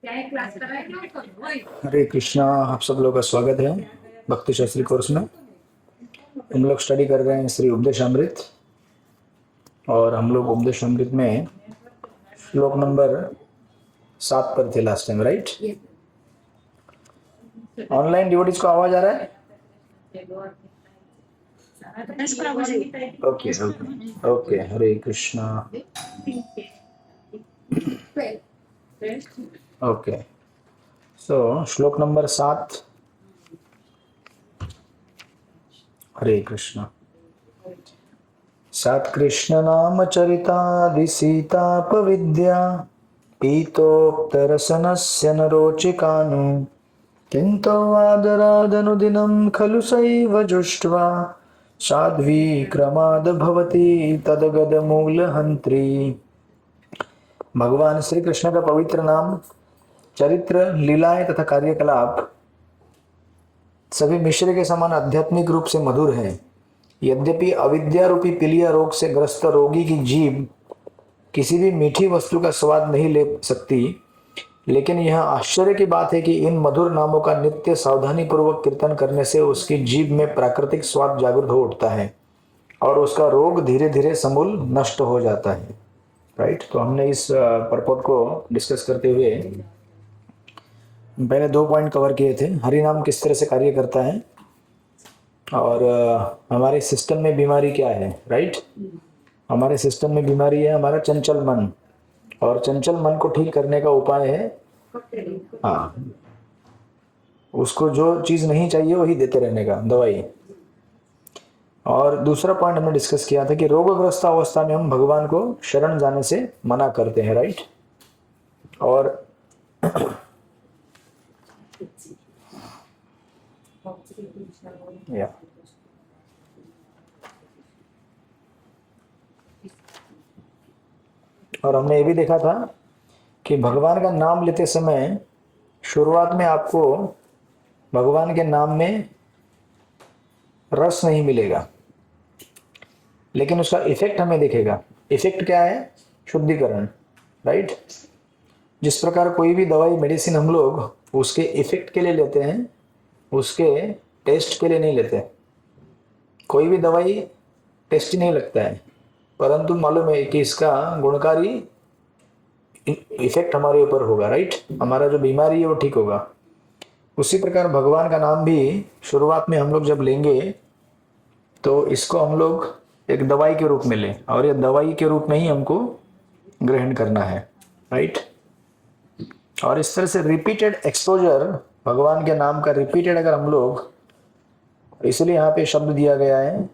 हरे कृष्णा। आप सब लोग का स्वागत है भक्ति शास्त्री कोर्स में। हम लोग स्टडी कर रहे हैं श्री उपदेशामृत और हम लोग उपदेशामृत में श्लोक नंबर 7 पर थे last time, right? Online devotees को आवाज आ रहा है? Okay okay okay. Hare Krishna. Okay, so shloka number 7। हरे कृष्णा। सत्कृष्ण नाम चरितादि सीतापविद्या पीतोक्तरसनस्य न रोचिकानु किन्तु आदरादनुदिनं खलु सैव जुष्ट्वा साध्वी क्रमाद भवति तदगदमूलहन्त्री। भगवान श्री कृष्ण का पवित्र नाम, चरित्र, लीलाएं तथा कार्यकलाप सभी मिश्र के समान आध्यात्मिक रूप से मधुर है। यद्यपि अविद्या रूपी पीलिया रोग से ग्रस्त रोगी की जीभ किसी भी मीठी वस्तु का स्वाद नहीं ले सकती, लेकिन यह आश्चर्य की बात है कि इन मधुर नामों का नित्य सावधानी पूर्वक कीर्तन करने से उसकी जीभ में प्राकृतिक स्वाद जागृत हो उठता है और उसका रोग धीरे धीरे समूल नष्ट हो जाता है। राइट, तो हमने इस पर्पट को डिस्कस करते हुए पहले 2 पॉइंट कवर किए थे। हरि नाम किस तरह से कार्य करता है और हमारे सिस्टम में बीमारी क्या है, राइट? हमारे सिस्टम में बीमारी है हमारा चंचल मन, और चंचल मन को ठीक करने का उपाय है, हाँ, उसको जो चीज नहीं चाहिए वही देते रहने का, दवाई। और दूसरा पॉइंट हमने डिस्कस किया था कि रोगग्रस्त अवस्था में हम भगवान को शरण जाने से मना करते हैं, राइट? और या और हमने ये भी देखा था कि भगवान का नाम लेते समय शुरुआत में आपको भगवान के नाम में रस नहीं मिलेगा, लेकिन उसका इफेक्ट हमें दिखेगा। इफेक्ट क्या है? शुद्धिकरण, राइट? जिस प्रकार कोई भी दवाई, मेडिसिन हम लोग उसके इफेक्ट के लिए लेते हैं, उसके टेस्ट के लिए नहीं लेते। कोई भी दवाई टेस्टी नहीं लगता है, परंतु मालूम है कि इसका गुणकारी इफेक्ट हमारे ऊपर होगा, राइट? हमारा जो बीमारी है वो ठीक होगा। उसी प्रकार भगवान का नाम भी शुरुआत में हम लोग जब लेंगे तो इसको हम लोग एक दवाई के रूप में लें, और ये दवाई के रूप में ही हमको ग्रहण करना है, राइट? और इस तरह से रिपीटेड एक्सपोजर भगवान के नाम का, रिपीटेड अगर हम लोग, इसलिए यहाँ पे शब्द दिया गया है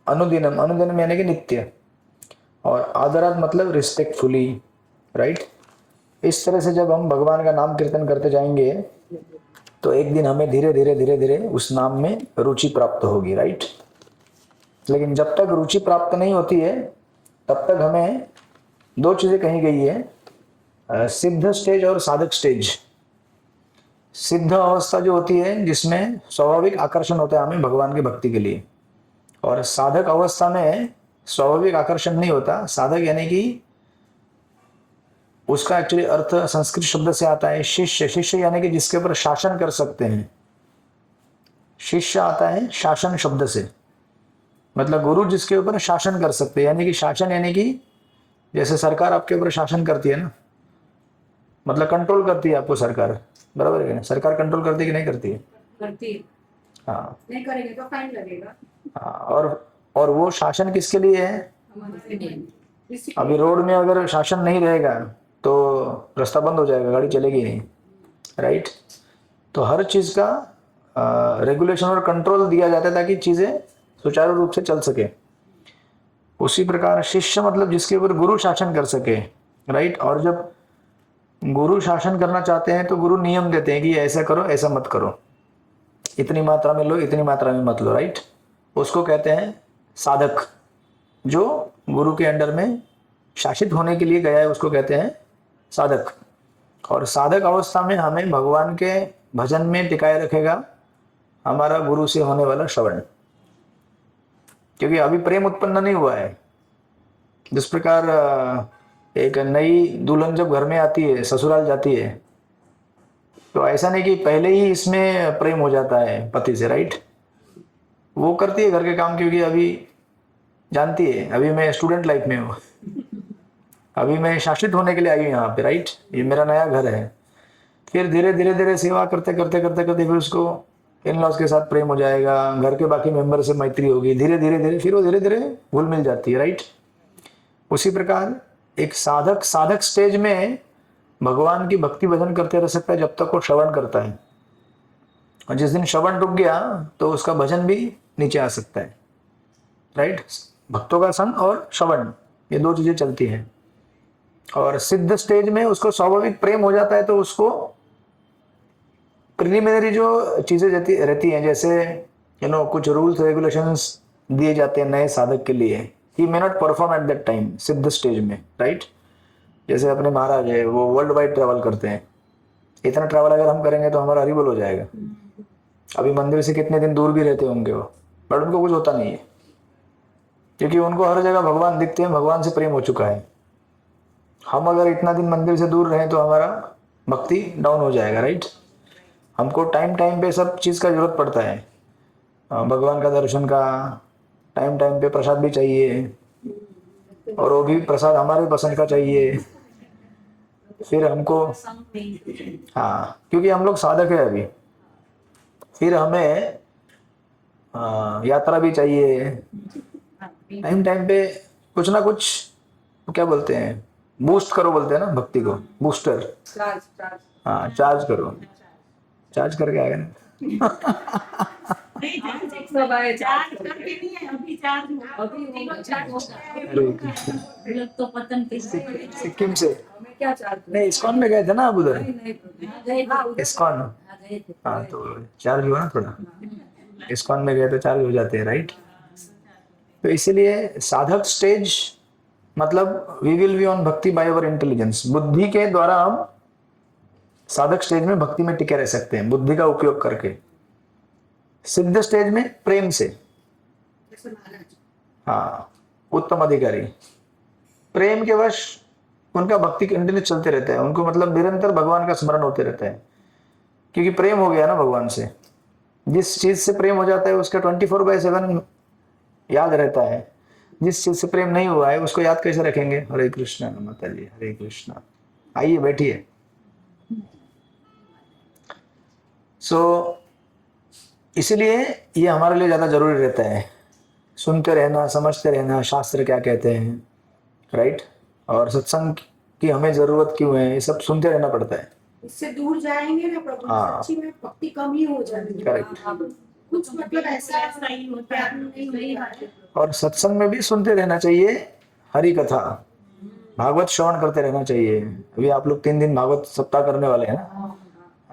अनुदिनम। अनुदिनम यानी कि नित्य, और आदरात मतलब रिस्पेक्टफुली, राइट? इस तरह से जब हम भगवान का नाम कीर्तन करते जाएंगे तो एक दिन हमें धीरे धीरे धीरे धीरे उस नाम में रुचि प्राप्त होगी, राइट? लेकिन जब तक रुचि प्राप्त नहीं होती है तब तक हमें 2 चीजें कही गई है, सिद्ध स्टेज और साधक स्टेज। सिद्ध अवस्था जो होती है जिसमें स्वाभाविक आकर्षण होता है हमें भगवान की भक्ति के लिए, और साधक अवस्था में स्वाभाविक आकर्षण नहीं होता। साधक यानी कि उसका एक्चुअली अर्थ संस्कृत शब्द से आता है शिष्य। शिष्य यानी कि जिसके ऊपर शासन कर सकते हैं। शिष्य आता है शासन शब्द से, मतलब गुरु जिसके ऊपर शासन कर सकते हैं। यानी कि शासन यानी कि जैसे सरकार आपके ऊपर शासन करती है ना, मतलब कंट्रोल करती है आपको सरकार, बराबर है ना? सरकार कंट्रोल करती है कि नहीं करती है? करती है। हाँ, नहीं करेंगे तो फाइन लगेगा। हाँ, और वो शासन किसके लिए है? अभी रोड में अगर शासन नहीं रहेगा तो रास्ता बंद हो जाएगा, गाड़ी चलेगी नहीं, राइट? तो हर चीज का रेगुलेशन और कंट्रोल दिया जाता है ताकि चीजें सुचारू रूप से चल सके। उसी प्रकार शिष्य मतलब जिसके ऊपर गुरु शासन कर सके, राइट? और जब गुरु शासन करना चाहते हैं तो गुरु नियम देते हैं कि ऐसा करो, ऐसा मत करो, इतनी मात्रा में लो, इतनी मात्रा में मत लो, राइट? उसको कहते हैं साधक। जो गुरु के अंडर में शासित होने के लिए गया है उसको कहते हैं साधक। और साधक अवस्था में हमें भगवान के भजन में टिकाए रखेगा हमारा गुरु से होने वाला श्रवण, क्योंकि अभी प्रेम उत्पन्न नहीं हुआ है। जिस प्रकार एक नई दुल्हन जब घर में आती है, ससुराल जाती है, तो ऐसा नहीं कि पहले ही इसमें प्रेम हो जाता है पति से, राइट। वो करती है घर के काम, क्योंकि अभी जानती है अभी मैं स्टूडेंट लाइफ में हूँ, अभी मैं शासित होने के लिए आई हूँ यहाँ पे, राइट। ये मेरा नया घर है। फिर धीरे धीरे धीरे सेवा करते करते करते करते फिर उसको इन लॉज के साथ प्रेम हो जाएगा, घर के बाकी मेंबर से मैत्री होगी, धीरे धीरे धीरे फिर वो धीरे धीरे घुल मिल जाती है, राइट। उसी प्रकार एक साधक साधक स्टेज में भगवान की भक्ति भजन करते रह सकता है जब तक वो श्रवण करता है, और जिस दिन श्रवण रुक गया तो उसका भजन भी नीचे आ सकता है, राइट। भक्तों का संग और श्रवण, ये दो चीजें चलती हैं। और सिद्ध स्टेज में उसको स्वाभाविक प्रेम हो जाता है, तो उसको प्रिलिमिनरी जो चीजें रहती हैं, जैसे कुछ रूल्स रेगुलेशंस दिए जाते हैं नए साधक के लिए, he may not perform at that time सिद्ध स्टेज में, राइट। जैसे अपने महाराज है, वो वर्ल्ड वाइड ट्रैवल करते हैं, इतना ट्रैवल अगर हम करेंगे तो हमारा हरिबोल हो जाएगा। अभी मंदिर से कितने दिन दूर भी रहते होंगे वो, बट उनको कुछ होता नहीं है, क्योंकि उनको हर जगह भगवान दिखते हैं, भगवान से प्रेम हो चुका है। हम अगर इतना दिन मंदिर से दूर रहें तो हमारा भक्ति डाउन हो जाएगा, राइट। हमको टाइम टाइम पे सब चीज़ का जरूरत पड़ता है, भगवान का दर्शन का, टाइम टाइम पे प्रसाद भी चाहिए, और वो भी प्रसाद हमारे पसंद का चाहिए। फिर हमको, हाँ, क्योंकि हम लोग साधक है अभी, फिर हमें यात्रा भी चाहिए, टाइम टाइम पे कुछ ना कुछ, क्या बोलते हैं, बूस्ट करो बोलते हैं ना भक्ति को, बूस्टर। हाँ, चार्ज करो, चार्ज करके आ गए ना। सिक्किम से नहीं, इस्कॉन में गए थे ना आप उधर, इस्कॉन। हाँ, तो चार्ज हुआ ना थोड़ा, इस्कॉन में गए तो चार्ज हो जाते हैं, राइट। तो इसीलिए साधक स्टेज मतलब वी विल बी ऑन भक्ति बाय अवर इंटेलिजेंस, बुद्धि के द्वारा हम साधक स्टेज में भक्ति में टिके रह सकते हैं, बुद्धि का उपयोग करके। सिद्ध स्टेज में प्रेम से, हाँ, उत्तम अधिकारी प्रेम के वश उनका भक्ति कंटिन्यू चलते रहता है, उनको मतलब निरंतर भगवान का स्मरण होते रहता है, क्योंकि प्रेम हो गया ना भगवान से। जिस चीज से प्रेम हो जाता है उसका 24/7 याद रहता है, जिस चीज से प्रेम नहीं हुआ है उसको याद कैसे रखेंगे। हरे कृष्णा माता जी, हरे कृष्णा। आइए बैठिए। इसलिए ये हमारे लिए ज्यादा जरूरी रहता है, सुनते रहना, समझते रहना शास्त्र क्या कहते हैं, राइट। और सत्संग की हमें जरूरत क्यों है, ये सब सुनते रहना पड़ता है। इससे दूर जाएंगे ना प्रभु, सच्ची में भक्ति कम ही हो जाएगी। करेक्ट। कुछ मतलब ऐसा ही होता है। और सत्संग में भी सुनते रहना चाहिए, हरि कथा, भागवत श्रवण करते रहना चाहिए। अभी आप लोग 3 दिन भागवत सप्ताह करने वाले हैं ना,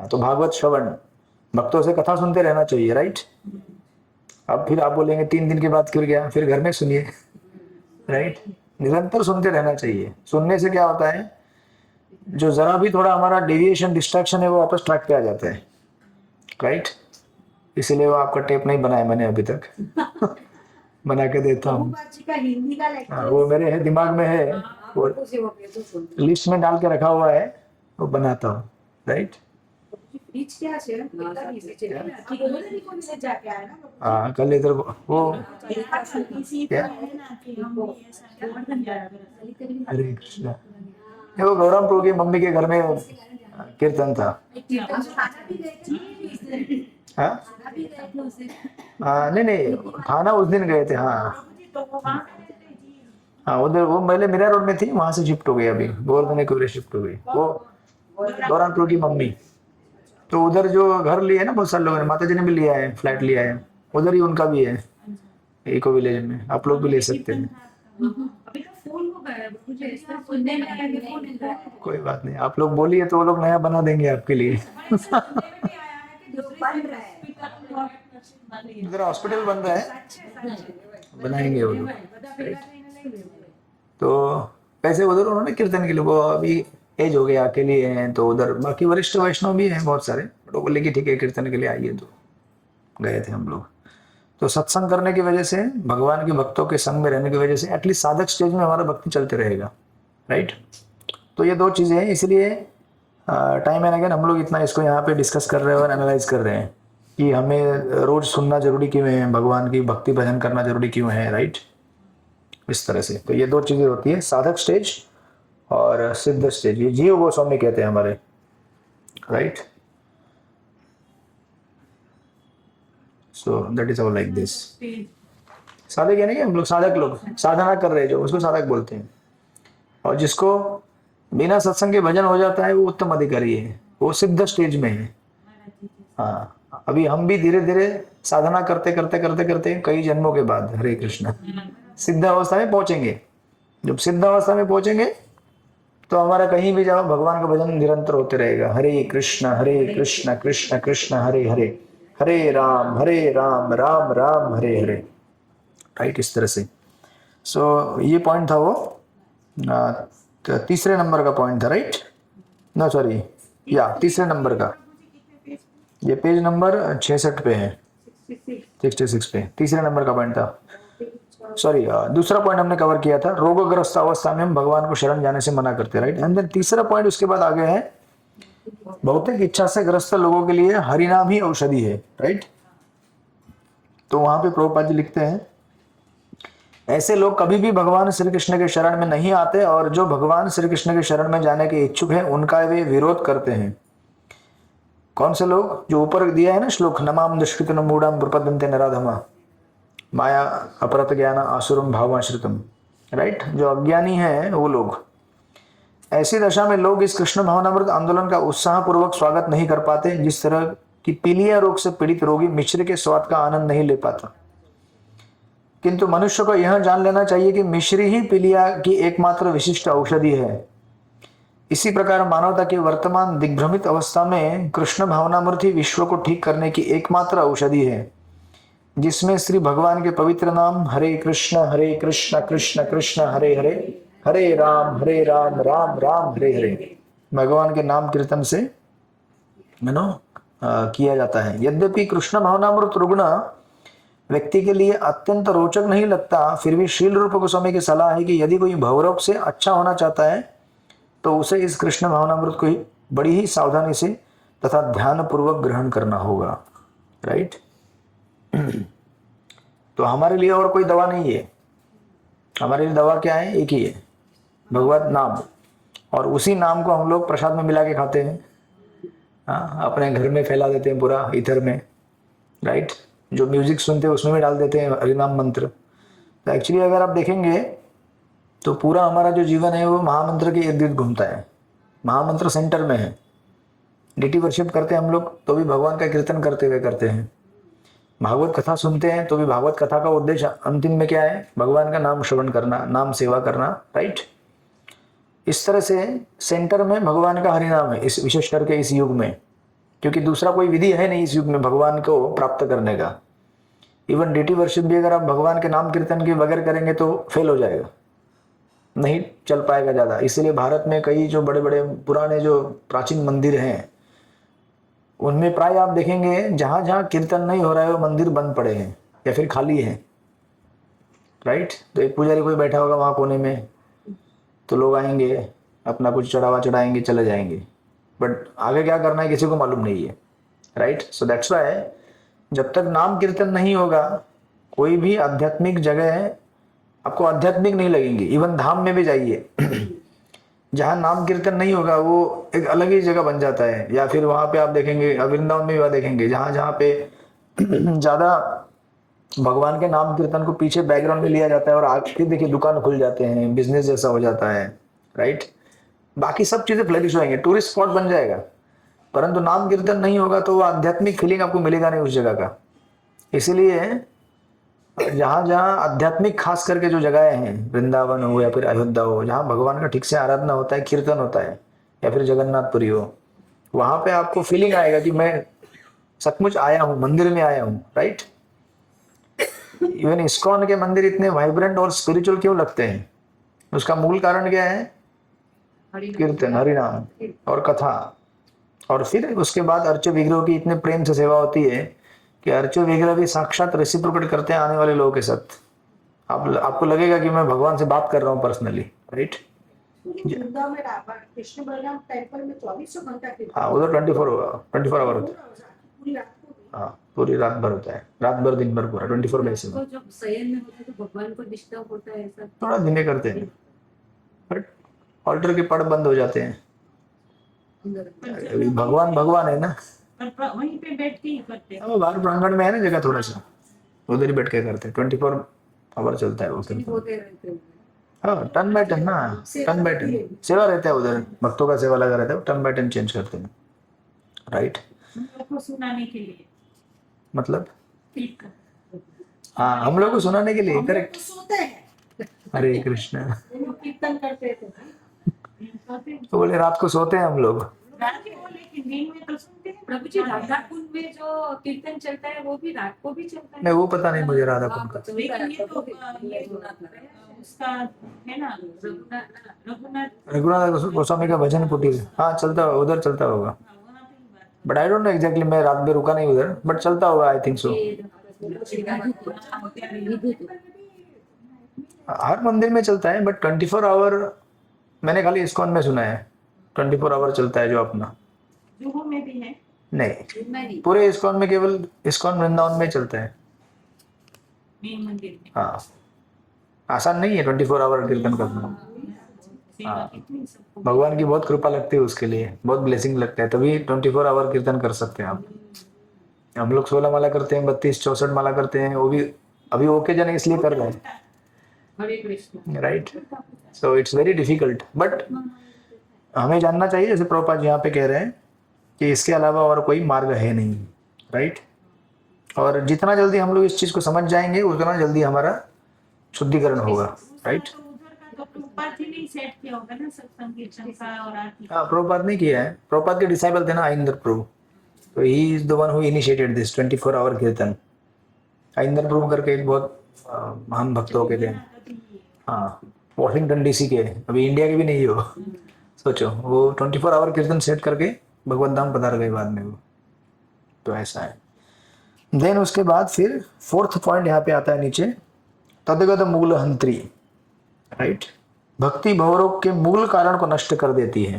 तो भागवत श्रवण, भक्तों से कथा सुनते रहना चाहिए, राइट। अब फिर आप बोलेंगे 3 दिन के बाद क्यों गया, फिर घर में सुनिए, राइट। निरंतर सुनते रहना चाहिए। सुनने से क्या होता है, जो जरा भी थोड़ा हमारा डेविएशन, डिस्ट्रैक्शन है, वो वापस ट्रैक पे आ जाता है, राइट। इसीलिए वो आपका टेप नहीं बनाया मैंने अभी तक। बना के देता हूँ, वो मेरे है दिमाग में है, वो लिस्ट में डाल के रखा हुआ है, वो बनाता हूँ, राइट। हाँ, कल इधर वो हरे कृष्णा, वो गौरव प्रभु की मम्मी के घर में कीर्तन था। हाँ, नहीं, खाना उस दिन गए थे। हाँ, उधर वो पहले मीरा रोड में थी, वहां से शिफ्ट हो गई, अभी गोवर्धन की शिफ्ट हो गई, वो गौरव प्रभु की मम्मी। तो उधर जो घर लिए है ना, बहुत सारे लोगों ने, माता जी ने भी लिया है, फ्लैट लिया है उधर ही, उनका भी है इको विलेज में, आप लोग भी ले सकते हैं। कोई बात नहीं, आप लोग बोलिए तो वो लोग नया बना देंगे आपके लिए। इधर हॉस्पिटल बन रहा है, बनाएंगे वो लोग। तो पैसे उधर उन्होंने कीर्तन के लिए, वो अभी एज हो गया, अकेले हैं, तो उधर बाकी वरिष्ठ वैष्णव भी हैं बहुत सारे, तो बोले कि ठीक है कीर्तन के लिए आइए, तो गए थे हम लोग। तो सत्संग करने की वजह से, भगवान के भक्तों के संग में रहने की वजह से एटलीस्ट साधक स्टेज में हमारा भक्ति चलते रहेगा, राइट। तो ये 2 चीजें हैं, इसलिए टाइम एंड अगेन हम लोग इतना इसको यहाँ पे डिस्कस कर रहे हैं और एनालाइज कर रहे हैं कि हमें रोज सुनना जरूरी क्यों है, भगवान की भक्ति भजन करना जरूरी क्यों है, राइट। इस तरह से तो ये दो चीजें होती है, साधक स्टेज और सिद्ध स्टेज। ये जीव गोस्वामी कहते हैं हमारे, right. So that is all like this. साधक यानी कि हम लोग साधक लोग साधना कर रहे हैं जो, उसको साधक बोलते हैं। और जिसको बिना सत्संग के भजन हो जाता है वो उत्तम अधिकारी है, वो सिद्ध स्टेज में है। हाँ, अभी हम भी धीरे धीरे साधना करते करते करते करते कई जन्मों के बाद हरे कृष्ण सिद्ध अवस्था में पहुंचेंगे। जब सिद्ध अवस्था में पहुंचेंगे तो हमारा कहीं भी जाओ भगवान का भजन निरंतर होते रहेगा। हरे कृष्ण कृष्ण कृष्ण हरे हरे, हरे राम राम राम हरे हरे, राइट। इस तरह से सो ये पॉइंट था, वो तीसरे नंबर का पॉइंट था, राइट। ना सॉरी, या तीसरे नंबर का, ये पेज नंबर 66 पे है, 66 पे तीसरे नंबर का पॉइंट था। सॉरी, दूसरा पॉइंट हमने कवर किया था, रोगग्रस्त अवस्था में हम भगवान को शरण जाने से मना करते, राइट। एंड देन तीसरा पॉइंट उसके बाद आगे है, भौतिक इच्छा से ग्रस्त लोगों के लिए हरिनाम ही औषधि है, राइट। तो वहां पे प्रभुपाद जी लिखते हैं, ऐसे लोग कभी भी भगवान श्री कृष्ण के शरण में नहीं आते और जो भगवान श्री कृष्ण के शरण में जाने के इच्छुक हैं उनका वे विरोध करते हैं। कौन से लोग? जो ऊपर दिया है ना श्लोक, नमाम दुष्कृतम मूढ़ाम प्रपद्यन्ते नराधमा माया अपरत ज्ञान आसुरम भावाश्रितम, राइट। जो अज्ञानी है वो लोग, ऐसी दशा में लोग इस कृष्ण भावनामृत आंदोलन का उत्साह पूर्वक स्वागत नहीं कर पाते। जिस तरह की पीलिया रोग से पीड़ित रोगी मिश्री के स्वाद का आनंद नहीं ले पाता, किंतु मनुष्य को यह जान लेना चाहिए कि मिश्री ही पीलिया की एकमात्र विशिष्ट औषधि है। इसी प्रकार मानवता की वर्तमान दिग्भ्रमित अवस्था में कृष्ण भावनामृत ही विश्व को ठीक करने की एकमात्र औषधि है, जिसमें श्री भगवान के पवित्र नाम हरे कृष्ण कृष्ण कृष्ण हरे हरे, हरे राम राम राम हरे हरे, भगवान के नाम कीर्तन से किया जाता है। यद्यपि कृष्ण भावनामृत रुग्ण व्यक्ति के लिए अत्यंत रोचक नहीं लगता, फिर भी शील रूप गोस्वामी की सलाह है कि यदि कोई भवरोग से अच्छा होना चाहता है तो उसे इस कृष्ण भावनामृत को बड़ी ही सावधानी से तथा ध्यान पूर्वक ग्रहण करना होगा, राइट। तो हमारे लिए और कोई दवा नहीं है, हमारे लिए दवा क्या है? एक ही है, भगवत नाम। और उसी नाम को हम लोग प्रसाद में मिला के खाते हैं, हाँ, अपने घर में फैला देते हैं पूरा ईथर में, राइट। जो म्यूजिक सुनते हैं उसमें भी डाल देते हैं हरिनाम मंत्र। तो एक्चुअली अगर आप देखेंगे तो पूरा हमारा जो जीवन है वो महामंत्र के इर्द गिर्द घूमता है, महामंत्र सेंटर में है। डीटी वर्शिप करते हैं हम लोग तो भी भगवान का कीर्तन करते हुए करते हैं, भागवत कथा सुनते हैं तो भी भागवत कथा का उद्देश्य अंतिम में क्या है? भगवान का नाम श्रवण करना, नाम सेवा करना, राइट। इस तरह से सेंटर में भगवान का हरिनाम है, इस विशेष करके इस युग में, क्योंकि दूसरा कोई विधि है नहीं इस युग में भगवान को प्राप्त करने का। इवन डीटी वर्शिप भी अगर आप भगवान के नाम कीर्तन के बगैर करेंगे तो फेल हो जाएगा, नहीं चल पाएगा ज़्यादा। इसलिए भारत में कई जो बड़े बड़े पुराने जो प्राचीन मंदिर हैं उनमें प्राय आप देखेंगे जहाँ जहाँ कीर्तन नहीं हो रहा है वो मंदिर बंद पड़े हैं या फिर खाली है, राइट। तो एक पुजारी कोई बैठा होगा वहाँ कोने में, तो लोग आएंगे अपना कुछ चढ़ावा चढ़ाएंगे चले जाएंगे, बट आगे क्या करना है किसी को मालूम नहीं है, राइट। सो दैट्स व्हाई जब तक नाम कीर्तन नहीं होगा कोई भी आध्यात्मिक जगह आपको आध्यात्मिक नहीं लगेंगी। इवन धाम में भी जाइए जहाँ नाम कीर्तन नहीं होगा वो एक अलग ही जगह बन जाता है। या फिर वहाँ पे आप देखेंगे वृंदावन में भी देखेंगे जहाँ जहाँ पे ज़्यादा भगवान के नाम कीर्तन को पीछे बैकग्राउंड में लिया जाता है और आगे देखिए दुकान खुल जाते हैं, बिजनेस जैसा हो जाता है, राइट। बाकी सब चीज़ें फ्लरिश होंगे, टूरिस्ट स्पॉट बन जाएगा, परंतु नाम कीर्तन नहीं होगा तो वो आध्यात्मिक फीलिंग आपको मिलेगा नहीं उस जगह का। इसीलिए जहाँ जहाँ आध्यात्मिक खास करके जो जगहें हैं, वृंदावन हो या फिर अयोध्या हो, जहाँ भगवान का ठीक से आराधना होता है, कीर्तन होता है, या फिर जगन्नाथपुरी हो, वहाँ पे आपको फीलिंग आएगा कि मैं सचमुच आया हूँ, मंदिर में आया हूँ, राइट। इवन इस्कॉन के मंदिर इतने वाइब्रेंट और स्पिरिचुअल क्यों लगते हैं? उसका मूल कारण क्या है? कीर्तन, हरिनाम और कथा। और फिर उसके बाद अर्च विग्रह की इतने प्रेम से सेवा होती है कि अर्च विग्रह भी साक्षात रेसिप्रोकेट करते हैं आने वाले लोगों के साथ। आपको लगेगा कि मैं भगवान से बात कर रहा हूँ पर्सनली, राइट। वृंदावन में कृष्ण बलराम टेम्पल में 24 घंटा कीर्तन हाँ उधर 24 होगा, 24 आवर होता है। पूरी रात को भी। हाँ पूरी रात भर होता है, रात भर दिन भर पूरा 24 बाई 7। तो जब शयन में होता है तो भगवान को डिस्टर्ब होता है ऐसा? थोड़ा धीमे करते हैं, बट ऑल्टर के पड़ बंद हो जाते हैं। अभी भगवान भगवान है ना, पर वहीं पे बैठ के ही करते हैं। अब बाहर प्रांगण में है ना जगह, थोड़ा सा उधर ही बैठ के करते हैं। 24 आवर चलता है वो कीर्तन। होते रहते हैं। हाँ टर्न बाय टर्न ना, टर्न बाय टर्न सेवा रहता है उधर, भक्तों का सेवा लगा रहता है, टर्न बाय टर्न चेंज करते हैं। राइट, हम लोग को सुनाने के लिए मतलब कीर्तन। हाँ हम लोग को सुनाने के लिए, हम लोग करेक्ट। तो सोते हैं, हरे कृष्ण, वो लोग कीर्तन करते थे। तो बोले रात को सोते हैं हम लोग। रात को, लेकिन दिन में तो सुनते हैं। प्रभु जी राधा कुंड में जो कीर्तन चलता है वो भी रात को भी चलता है? नहीं वो पता नहीं मुझे राधा कुंड का। लेकिन ये तो ये उसका है ना, रघुनाथ रघुनाथ गोस्वामी का भजन कुटीर, हाँ चलता होगा, उधर चलता होगा, वहाँ पे ही बात but I don't know exactly, मैं रात में रुका नहीं उधर, बट चलता होगा आई थिंक सो। हर मंदिर में चलता है, बट 24 आवर मैंने खाली इस्कॉन में सुना है, 24 आवर चलता है जो अपना। जुहू में भी है। नहीं, पूरे इस्कॉन में केवल इस्कॉन वृंदावन में चलता है। मेन मंदिर में हाँ आसान नहीं है 24 आवर कीर्तन करना। सेवा कितनी सबको। भगवान की बहुत कृपा लगती है उसके लिए, बहुत ब्लेसिंग लगता है, तभी 24 आवर कीर्तन कर सकते हैं आप। हम लोग 16 माला करते हैं, 32 64 माला करते हैं, वो भी अभी ओके जन इसलिए कर रहे हैं, Hare Krishna. Right. So it's very difficult, but हमें जानना चाहिए, जैसे प्रभुपाद जी यहाँ पे कह रहे हैं कि इसके अलावा और कोई मार्ग है नहीं, राइट। और जितना जल्दी हम लोग इस चीज को समझ जाएंगे उतना जल्दी हमारा शुद्धिकरण होगा, राइट। तो उधर का तो प्रभुपाद जी ने सेट किया होगा ना, सत्संग कीर्तन का और आरती। हाँ प्रभुपाद ने किया है, प्रभुपाद के डिसाइबल थे ना आइंदर प्रभु, तो he is the one who initiated this 24 hour kirtan. Aindra प्रभु करके एक बहुत महान भक्त हो के थे, हाँ वॉशिंगटन डीसी के, अभी इंडिया के भी नहीं हो, सोचो वो 24 आवर कीर्तन सेट करके भगवत धाम पधार गए बाद में वो, तो ऐसा है। देन उसके बाद फिर 4th पॉइंट यहाँ पे आता है नीचे, तदगत मूल हंत्री, राइट। भक्ति भवरोग के मूल कारण को नष्ट कर देती है,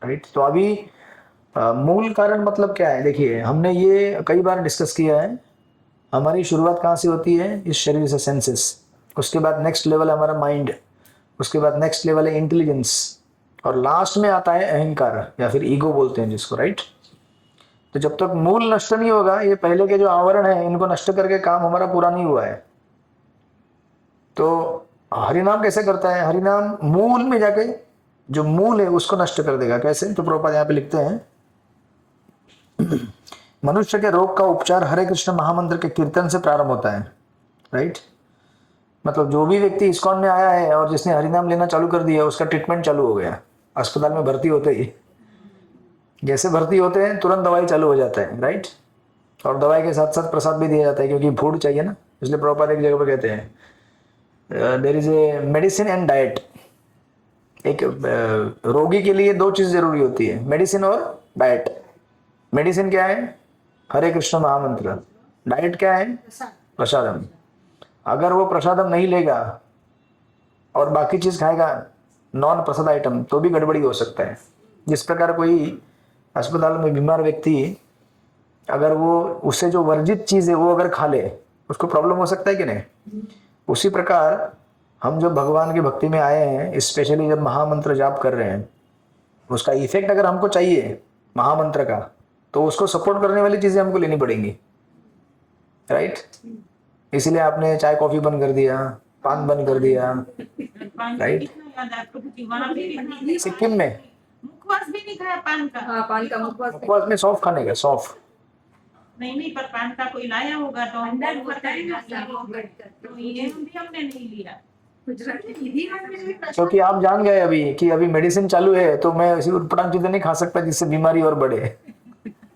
राइट। तो अभी मूल कारण मतलब क्या है, देखिए हमने ये कई बार डिस्कस किया है। हमारी शुरुआत कहाँ से होती है, इस शरीर से, सेंसेस, उसके बाद नेक्स्ट लेवल है हमारा माइंड, उसके बाद नेक्स्ट लेवल है इंटेलिजेंस, और लास्ट में आता है अहंकार या फिर ईगो बोलते हैं जिसको, राइट। तो जब तक मूल नष्ट नहीं होगा, ये पहले के जो आवरण है इनको नष्ट करके काम हमारा पूरा नहीं हुआ है। तो हरिनाम कैसे करता है, हरिनाम मूल में जाके जो मूल है उसको नष्ट कर देगा। कैसे, तो प्रभुपाद यहाँ पे लिखते हैं, मनुष्य के रोग का उपचार हरे कृष्ण महामंत्र के कीर्तन से प्रारंभ होता है, राइट। मतलब जो भी व्यक्ति इस्कॉन में आया है और जिसने हरिनाम लेना चालू कर दिया, उसका ट्रीटमेंट चालू हो गया। अस्पताल में भर्ती होते ही, जैसे भर्ती होते हैं तुरंत दवाई चालू हो जाता है, राइट। और दवाई के साथ साथ प्रसाद भी दिया जाता है, क्योंकि फूड चाहिए ना। इसलिए प्रभुपाद एक जगह पे कहते हैं there is a medicine and diet. एक रोगी के लिए 2 चीज जरूरी होती है, मेडिसिन और डाइट। मेडिसिन क्या है, हरे कृष्ण महामंत्र। डाइट क्या है, प्रसादम। अगर वो प्रसादम नहीं लेगा और बाकी चीज खाएगा नॉन प्रसाद आइटम, तो भी गड़बड़ी हो सकता है। जिस प्रकार कोई अस्पताल में बीमार व्यक्ति अगर वो उससे जो वर्जित चीज है वो अगर खा ले, उसको प्रॉब्लम हो सकता है कि नहीं। उसी प्रकार हम जब भगवान की भक्ति में आए हैं, स्पेशली जब महामंत्र जाप कर रहे हैं, उसका इफेक्ट अगर हमको चाहिए महामंत्र का, तो उसको सपोर्ट करने वाली चीजें हमको लेनी पड़ेंगी, राइट। इसलिए आपने चाय कॉफी बंद कर दिया, पान बंद कर दिया, राइट। कितना याद है प्रभु जी, वहाँ भी सिक्किम में मुखवास भी नहीं खाया पान का। हाँ पान का मुखवास उपवास में सौंफ खाने का, सौंफ। नहीं, पर पान का कोई लाया होगा तो हम अंदर लोग होता है ना, बताएंगे। तो ये भी हमने नहीं लिया। गुजराती हिंदी में भी प्रसाद क्योंकि आप जान गए अभी कि अभी मेडिसिन चालू है, तो मैं ऐसी उटपटांग चीजें नहीं खा सकता जिससे बीमारी और बढ़े,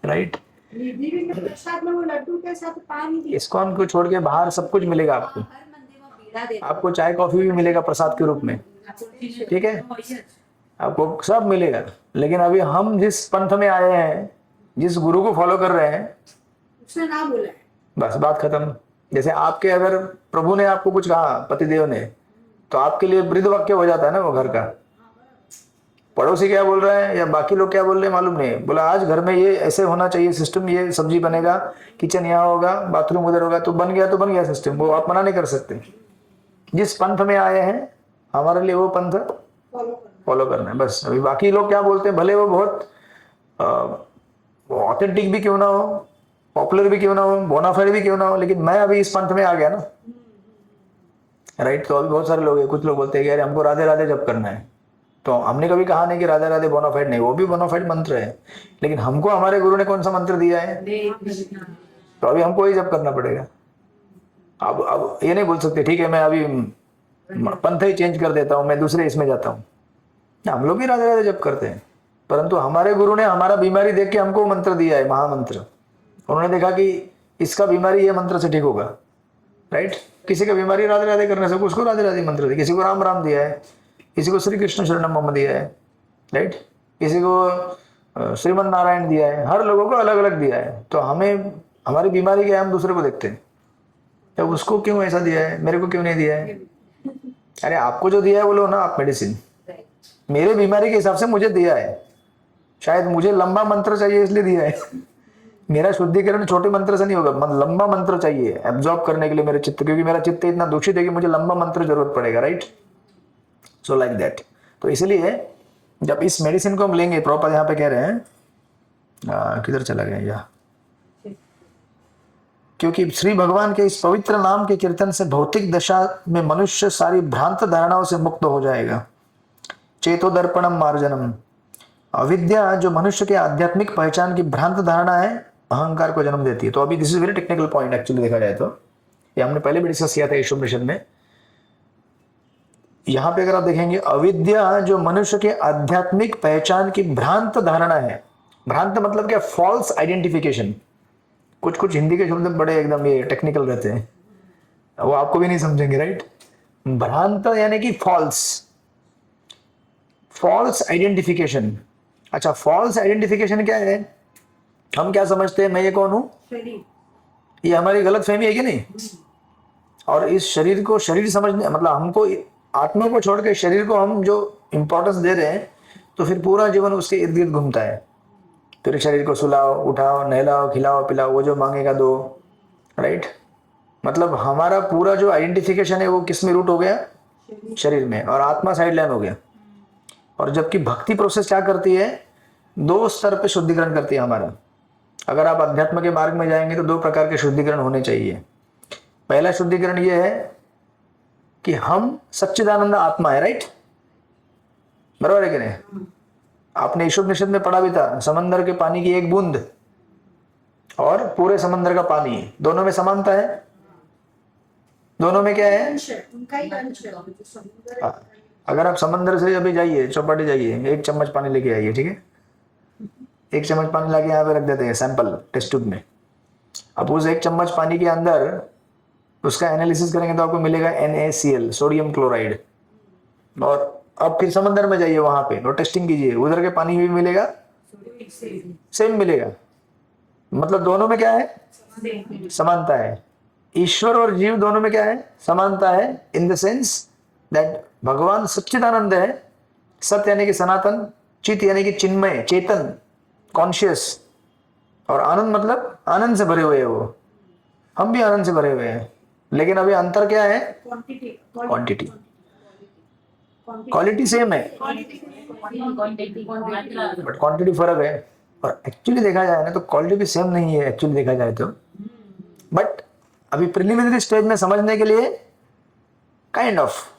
राइट। निधि में प्रसाद में वो लड्डू के साथ पानी भी। इस्कॉन को छोड़ के बाहर सब कुछ मिलेगा आपको। हर मंदिर में पीड़ा देते आपको चाय कॉफी भी मिलेगा प्रसाद के रूप में, ठीक है, आपको सब मिलेगा। लेकिन अभी हम जिस पंथ में आए हैं, जिस गुरु को फॉलो कर रहे हैं, उसने ना बोला है। बस बात खत्म। जैसे आपके अगर प्रभु ने आपको कुछ कहा, पतिदेव ने, तो आपके लिए वृद्ध वाक्य हो जाता है ना वो घर का। पड़ोसी क्या बोल रहा है या बाकी लोग क्या बोल रहे हैं मालूम नहीं, बोला आज घर में ये ऐसे होना चाहिए सिस्टम, ये सब्जी बनेगा, किचन यहाँ होगा, बाथरूम उधर होगा, तो बन गया सिस्टम, वो आप मना नहीं कर सकते। जिस पंथ में आए हैं हमारे लिए वो पंथ फॉलो करना है बस। अभी बाकी लोग क्या बोलते हैं, भले वो बहुत ऑथेंटिक भी क्यों ना हो, पॉपुलर भी क्यों ना हो, बोनाफाइड भी क्यों ना हो, लेकिन मैं अभी इस पंथ में आ गया ना, राइट। तो अभी बहुत सारे लोग हैं, कुछ लोग बोलते हैं कि यार हमको राधे राधे जप करना है, तो हमने कभी कहा नहीं कि राधे राधे बोनाफाइड नहीं, वो भी बोनाफाइड मंत्र है, लेकिन हमको हमारे गुरु ने कौन सा मंत्र दिया है, तो अभी हमको ही जप करना पड़ेगा। अब ये नहीं बोल सकते ठीक है मैं अभी पंथ ही चेंज कर देता हूँ, मैं दूसरे इसमें जाता हूँ। हम लोग भी राधे राधे जप करते हैं, परंतु हमारे गुरु ने हमारा बीमारी देख के हमको मंत्र दिया है, महामंत्र। उन्होंने देखा कि इसका बीमारी ये मंत्र से ठीक होगा, राइट। किसी का बीमारी राधे राधे करने से उसको राधे राधे मंत्र दिया, किसी को राम राम दिया है, किसी को श्री कृष्ण शरणम मम दिया है, राइट, किसी को श्रीमन नारायण दिया है, हर लोगों को अलग अलग दिया है। तो हमें हमारी बीमारी क्या है, हम दूसरे को देखते हैं, तो उसको क्यों ऐसा दिया है, मेरे को क्यों नहीं दिया है। अरे आपको जो दिया है बोलो ना आप मेडिसिन, मेरे बीमारी के हिसाब से मुझे दिया है, शायद मुझे लंबा मंत्र चाहिए इसलिए दिया है। मेरा शुद्धिकरण छोटे मंत्र से नहीं होगा, लंबा मंत्र चाहिए एब्जॉर्ब करने के लिए मेरे चित्त, क्योंकि मेरा चित्त इतना दूषित है कि मुझे लंबा मंत्र जरूरत पड़ेगा, राइट। So like that. तो इसलिए जब इस मेडिसिन को हम लेंगे, प्रॉपर यहाँ पे कह रहे हैं, किधर चला गया यह, क्योंकि श्री भगवान के इस पवित्र नाम के कीर्तन से भौतिक दशा में मनुष्य सारी भ्रांत धारणाओं से मुक्त हो जाएगा। चेतो दर्पणम मार्जनम, अविद्या जो मनुष्य के आध्यात्मिक पहचान की भ्रांत धारणा है, अहंकार को जन्म देती है। तो अभी this is very technical point actually देखा जाए तो, ये हमने पहले भी डिस्कस किया था ईशोपनिषद में। यहां पे अगर आप देखेंगे, अविद्या जो मनुष्य के आध्यात्मिक पहचान की भ्रांत धारणा है, भ्रांत मतलब क्या, फॉल्स आइडेंटिफिकेशन। कुछ कुछ हिंदी के शब्द बड़े एकदम ये टेक्निकल रहते हैं, वो आपको भी नहीं समझेंगे, राइट। भ्रांत यानी कि फॉल्स आइडेंटिफिकेशन। अच्छा, फॉल्स आइडेंटिफिकेशन क्या है, हम क्या समझते हैं, मैं ये कौन हूं, ये हमारी गलत फहमी है कि नहीं। और इस शरीर को शरीर समझने, मतलब हमको आत्मा को छोड़ के शरीर को हम जो इंपॉर्टेंस दे रहे हैं, तो फिर पूरा जीवन उसके इर्द गिर्द घूमता है। फिर शरीर को सुलाओ, उठाओ, नहलाओ, खिलाओ, पिलाओ, वो जो मांगेगा दो, राइट। मतलब हमारा पूरा जो आइडेंटिफिकेशन है वो किस में रूट हो गया, शरीर में, और आत्मा साइड लाइन हो गया। और जबकि भक्ति प्रोसेस क्या करती है, दो स्तर पे शुद्धिकरण करती है हमारा। अगर आप अध्यात्म के मार्ग में जाएंगे तो दो प्रकार के शुद्धिकरण होने चाहिए। पहला शुद्धिकरण ये है कि हम सच्चिदानंद आत्मा है, राइट, बराबर है कि नहीं। आपने ईशोपनिषद में पढ़ा भी था, समंदर के पानी की एक बूंद और पूरे समंदर का पानी, दोनों में समानता है, दोनों में क्या है, उनका ही अंश है। हाँ। अगर आप समंदर से अभी जाइए, चौपाटी जाइए, एक चम्मच पानी लेके आइए, ठीक है, एक चम्मच पानी लाके यहाँ पे रख देते हैं सैंपल टेस्ट ट्यूब में। अब उस एक चम्मच पानी के अंदर उसका एनालिसिस करेंगे तो आपको मिलेगा NaCl, सोडियम क्लोराइड। और अब फिर समंदर में जाइए, वहां पे और टेस्टिंग कीजिए, उधर के पानी भी मिलेगा, सेम मिलेगा। मतलब दोनों में क्या है, समानता है। ईश्वर और जीव दोनों में क्या है, समानता है, इन द सेंस दैट भगवान सच्चिदानंद है, सत्य यानी कि सनातन, चित यानी कि चिन्मय, चेतन, कॉन्शियस, और आनंद मतलब आनंद से भरे हुए है वो। हम भी आनंद से भरे हुए हैं, लेकिन अभी अंतर क्या है, क्वांटिटी। क्वालिटी सेम है बट क्वांटिटी फर्क है। और एक्चुअली देखा जाए ना तो क्वालिटी भी सेम नहीं है एक्चुअली देखा जाए तो, बट अभी प्रिलिमिनरी स्टेज में समझने के लिए काइंड ऑफ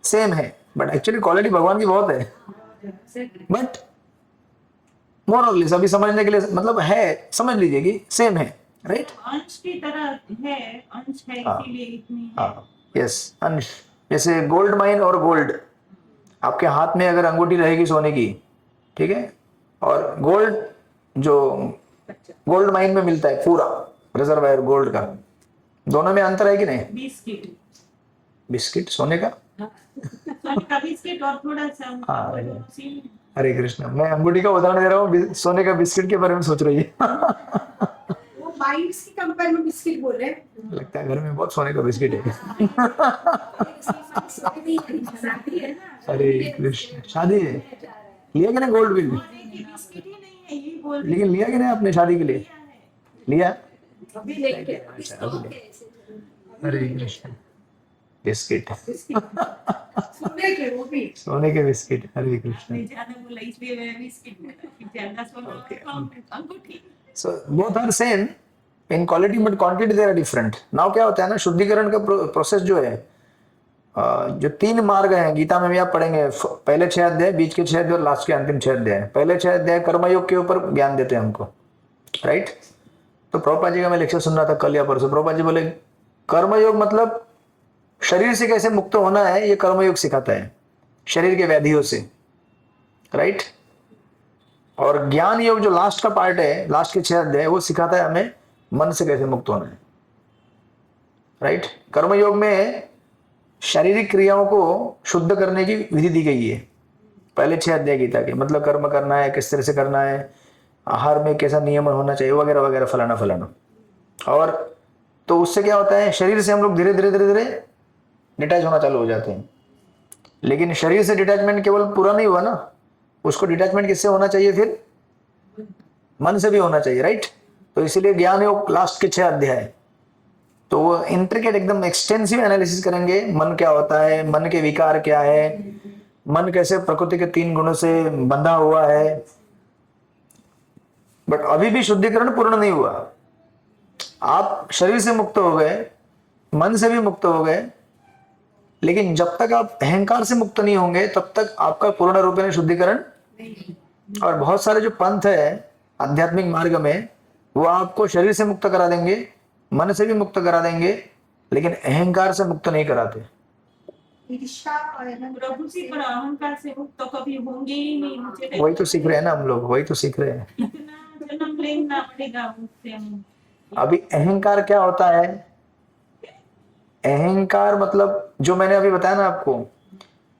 सेम है, बट एक्चुअली क्वालिटी भगवान की बहुत है, बट मोर और लेस अभी समझने के लिए मतलब है, समझ लीजिए कि सेम है, राइट। अंश की तरह है, अंश है इसीलिए इतनी है। यस, अंश। जैसे गोल्ड माइन और गोल्ड, आपके हाथ में अगर अंगूठी रहेगी सोने की, ठीक है, और गोल्ड जो गोल्ड माइन में मिलता है पूरा रिजर्वायर गोल्ड का, दोनों में अंतर है कि नहीं। बिस्किट सोने का, बिस्किट और थोड़ा सा हरे कृष्ण। मैं अंगूठी का उदाहरण दे रहा हूँ, सोने का बिस्किट के बारे में सोच रही है। वो माइंड्स की कंपेयर में बिस्किट बोल रहे हैं। लगता है घर में बहुत सोने का बिस्किट है। शादी है ना, अरे कृष्ण, शादी है, लिया कि नहीं गोल्ड बिल? ये बिस्किट ही नहीं है, यही बोल रही लेकिन लिया कि नहीं आपने शादी के लिए? लिया? अभी लेके अच्छा, अभी लिया। अरे कृष्ण, बिस्किट, सुनने के वो भी सोने के बिस्किट, हरे कृष्ण। नहीं ज्यादा बोला इसलिए मैं बिस्किट बोला कि ज्यादा सोना Okay, तो अंगूठी। So both are same in quality but quantity they are different. Now क्या होता है ना, शुद्धिकरण का प्रोसेस जो है, जो 3 मार्ग हैं गीता में भी आप पढ़ेंगे, पहले 6 अध्याय, बीच के 6 अध्याय और लास्ट के अंतिम 6 अध्याय। पहले 6 अध्याय कर्मयोग के ऊपर ज्ञान देते हैं हमको, राइट? तो प्रभुपाद जी का मैं लेक्चर सुन रहा था कल या परसों, प्रभुपाद जी बोले कर्मयोग मतलब शरीर से कैसे मुक्त होना है, ये कर्मयोग सिखाता है, शरीर के व्याधियों से, राइट? और ज्ञान योग जो लास्ट का पार्ट है, लास्ट के 6 अध्याय, वो सिखाता है हमें मन से कैसे मुक्त होना है, राइट? कर्मयोग में शारीरिक क्रियाओं को शुद्ध करने की विधि दी गई है पहले 6 अध्याय गीता के, मतलब कर्म करना है, किस तरह से करना है, आहार में कैसा नियमन होना चाहिए, वगैरह वगैरह, फलाना फलाना। और तो उससे क्या होता है, शरीर से हम लोग धीरे धीरे धीरे धीरे डिटैच होना चालू हो जाते हैं। लेकिन शरीर से डिटैचमेंट केवल पूरा नहीं हुआ ना, उसको डिटैचमेंट किससे होना चाहिए, फिर मन से भी होना चाहिए, राइट? तो इसीलिए ज्ञान योग लास्ट के 6 अध्याय, तो वो इंट्रिकेट एकदम एक्सटेंसिव एनालिसिस करेंगे, मन क्या होता है, मन के विकार क्या है, मन कैसे प्रकृति के 3 गुणों से बंधा हुआ है। बट अभी भी शुद्धिकरण पूर्ण नहीं हुआ। आप शरीर से मुक्त हो गए, मन से भी मुक्त हो गए, लेकिन जब तक आप अहंकार से मुक्त नहीं होंगे तब तक आपका पूर्ण रूप में शुद्धिकरण। और बहुत सारे जो पंथ है आध्यात्मिक मार्ग में, वो आपको शरीर से मुक्त करा देंगे, मन से भी मुक्त करा देंगे, लेकिन अहंकार से मुक्त नहीं कराते। ईर्ष्या और प्रभु जी पर अहंकार से मुक्त तो कभी होंगे ही नहीं। मुझे वही तो सीख रहे हैं ना हम लोग, वही तो सीख रहे हैं। इतना जन्म लेना पड़ेगा मुझसे हम। अभी अहंकार क्या होता है? अहंकार मतलब जो मैंने अभी बताया ना आपको,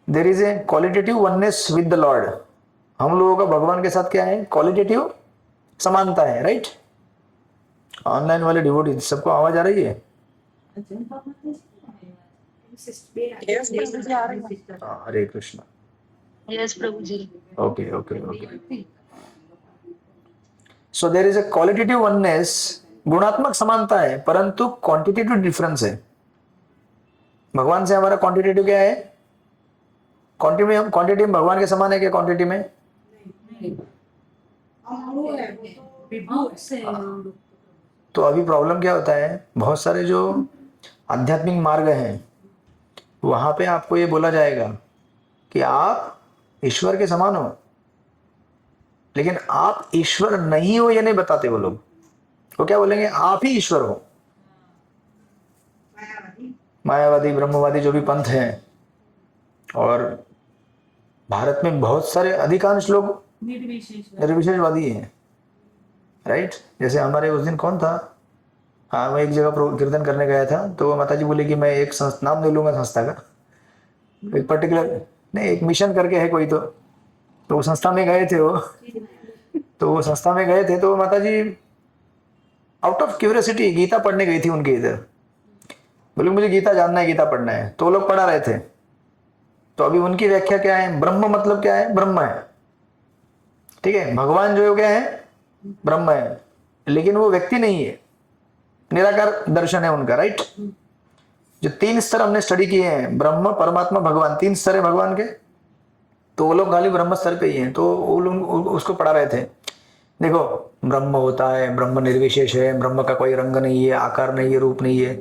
there is a qualitative oneness with the lord. हम लोगों का भगवान के साथ क्या है, क्वालिटेटिव समानता है, राइट? ऑनलाइन वाले डिवोटी सबको आवाज आ रही है? हाँ, Hare Krishna. Yes Prabhu ji. Okay okay okay. So there is a qualitative oneness, गुणात्मक समानता है, परंतु क्वांटिटेटिव डिफरेंस है। भगवान से हमारा क्वांटिटेटिव क्या है? क्वांटिटी में भगवान के समान है क्या? क्वांटिटी में तो अभी प्रॉब्लम क्या होता है, बहुत सारे जो आध्यात्मिक मार्ग हैं वहां पे आपको ये बोला जाएगा कि आप ईश्वर के समान हो, लेकिन आप ईश्वर नहीं हो ये नहीं बताते वो लोग। वो क्या बोलेंगे, आप ही ईश्वर हो। मायावादी ब्रह्मवादी जो भी पंथ हैं, और भारत में बहुत सारे अधिकांश लोग निर्विशेषवादी हैं, राइट? जैसे हमारे उस दिन कौन था, हाँ मैं एक जगह कीर्तन करने गया था, तो वो माता जी बोले कि मैं एक नाम नहीं लूंगा संस्था का, एक पर्टिकुलर नहीं, एक मिशन करके है कोई, तो वो संस्था में गए थे वो, तो वो संस्था में गए थे, तो माता जी आउट ऑफ क्यूरियोसिटी गीता पढ़ने गई थी उनके इधर, बोले मुझे गीता जानना है, गीता पढ़ना है, तो वो लोग पढ़ा रहे थे। तो अभी उनकी व्याख्या क्या है, ब्रह्म मतलब क्या है, ब्रह्म है, ठीक है, भगवान जो है क्या है, ब्रह्म है, लेकिन वो व्यक्ति नहीं है, निराकार दर्शन है उनका, राइट? जो 3 स्तर हमने स्टडी किए हैं, ब्रह्म परमात्मा भगवान, 3 स्तर है भगवान के, तो वो लोग खाली ब्रह्म स्तर पे ही हैं, तो वो लोग उसको पढ़ा रहे थे। देखो ब्रह्म होता है, ब्रह्म निर्विशेष है, ब्रह्म का कोई रंग नहीं है, आकार नहीं है, रूप नहीं है।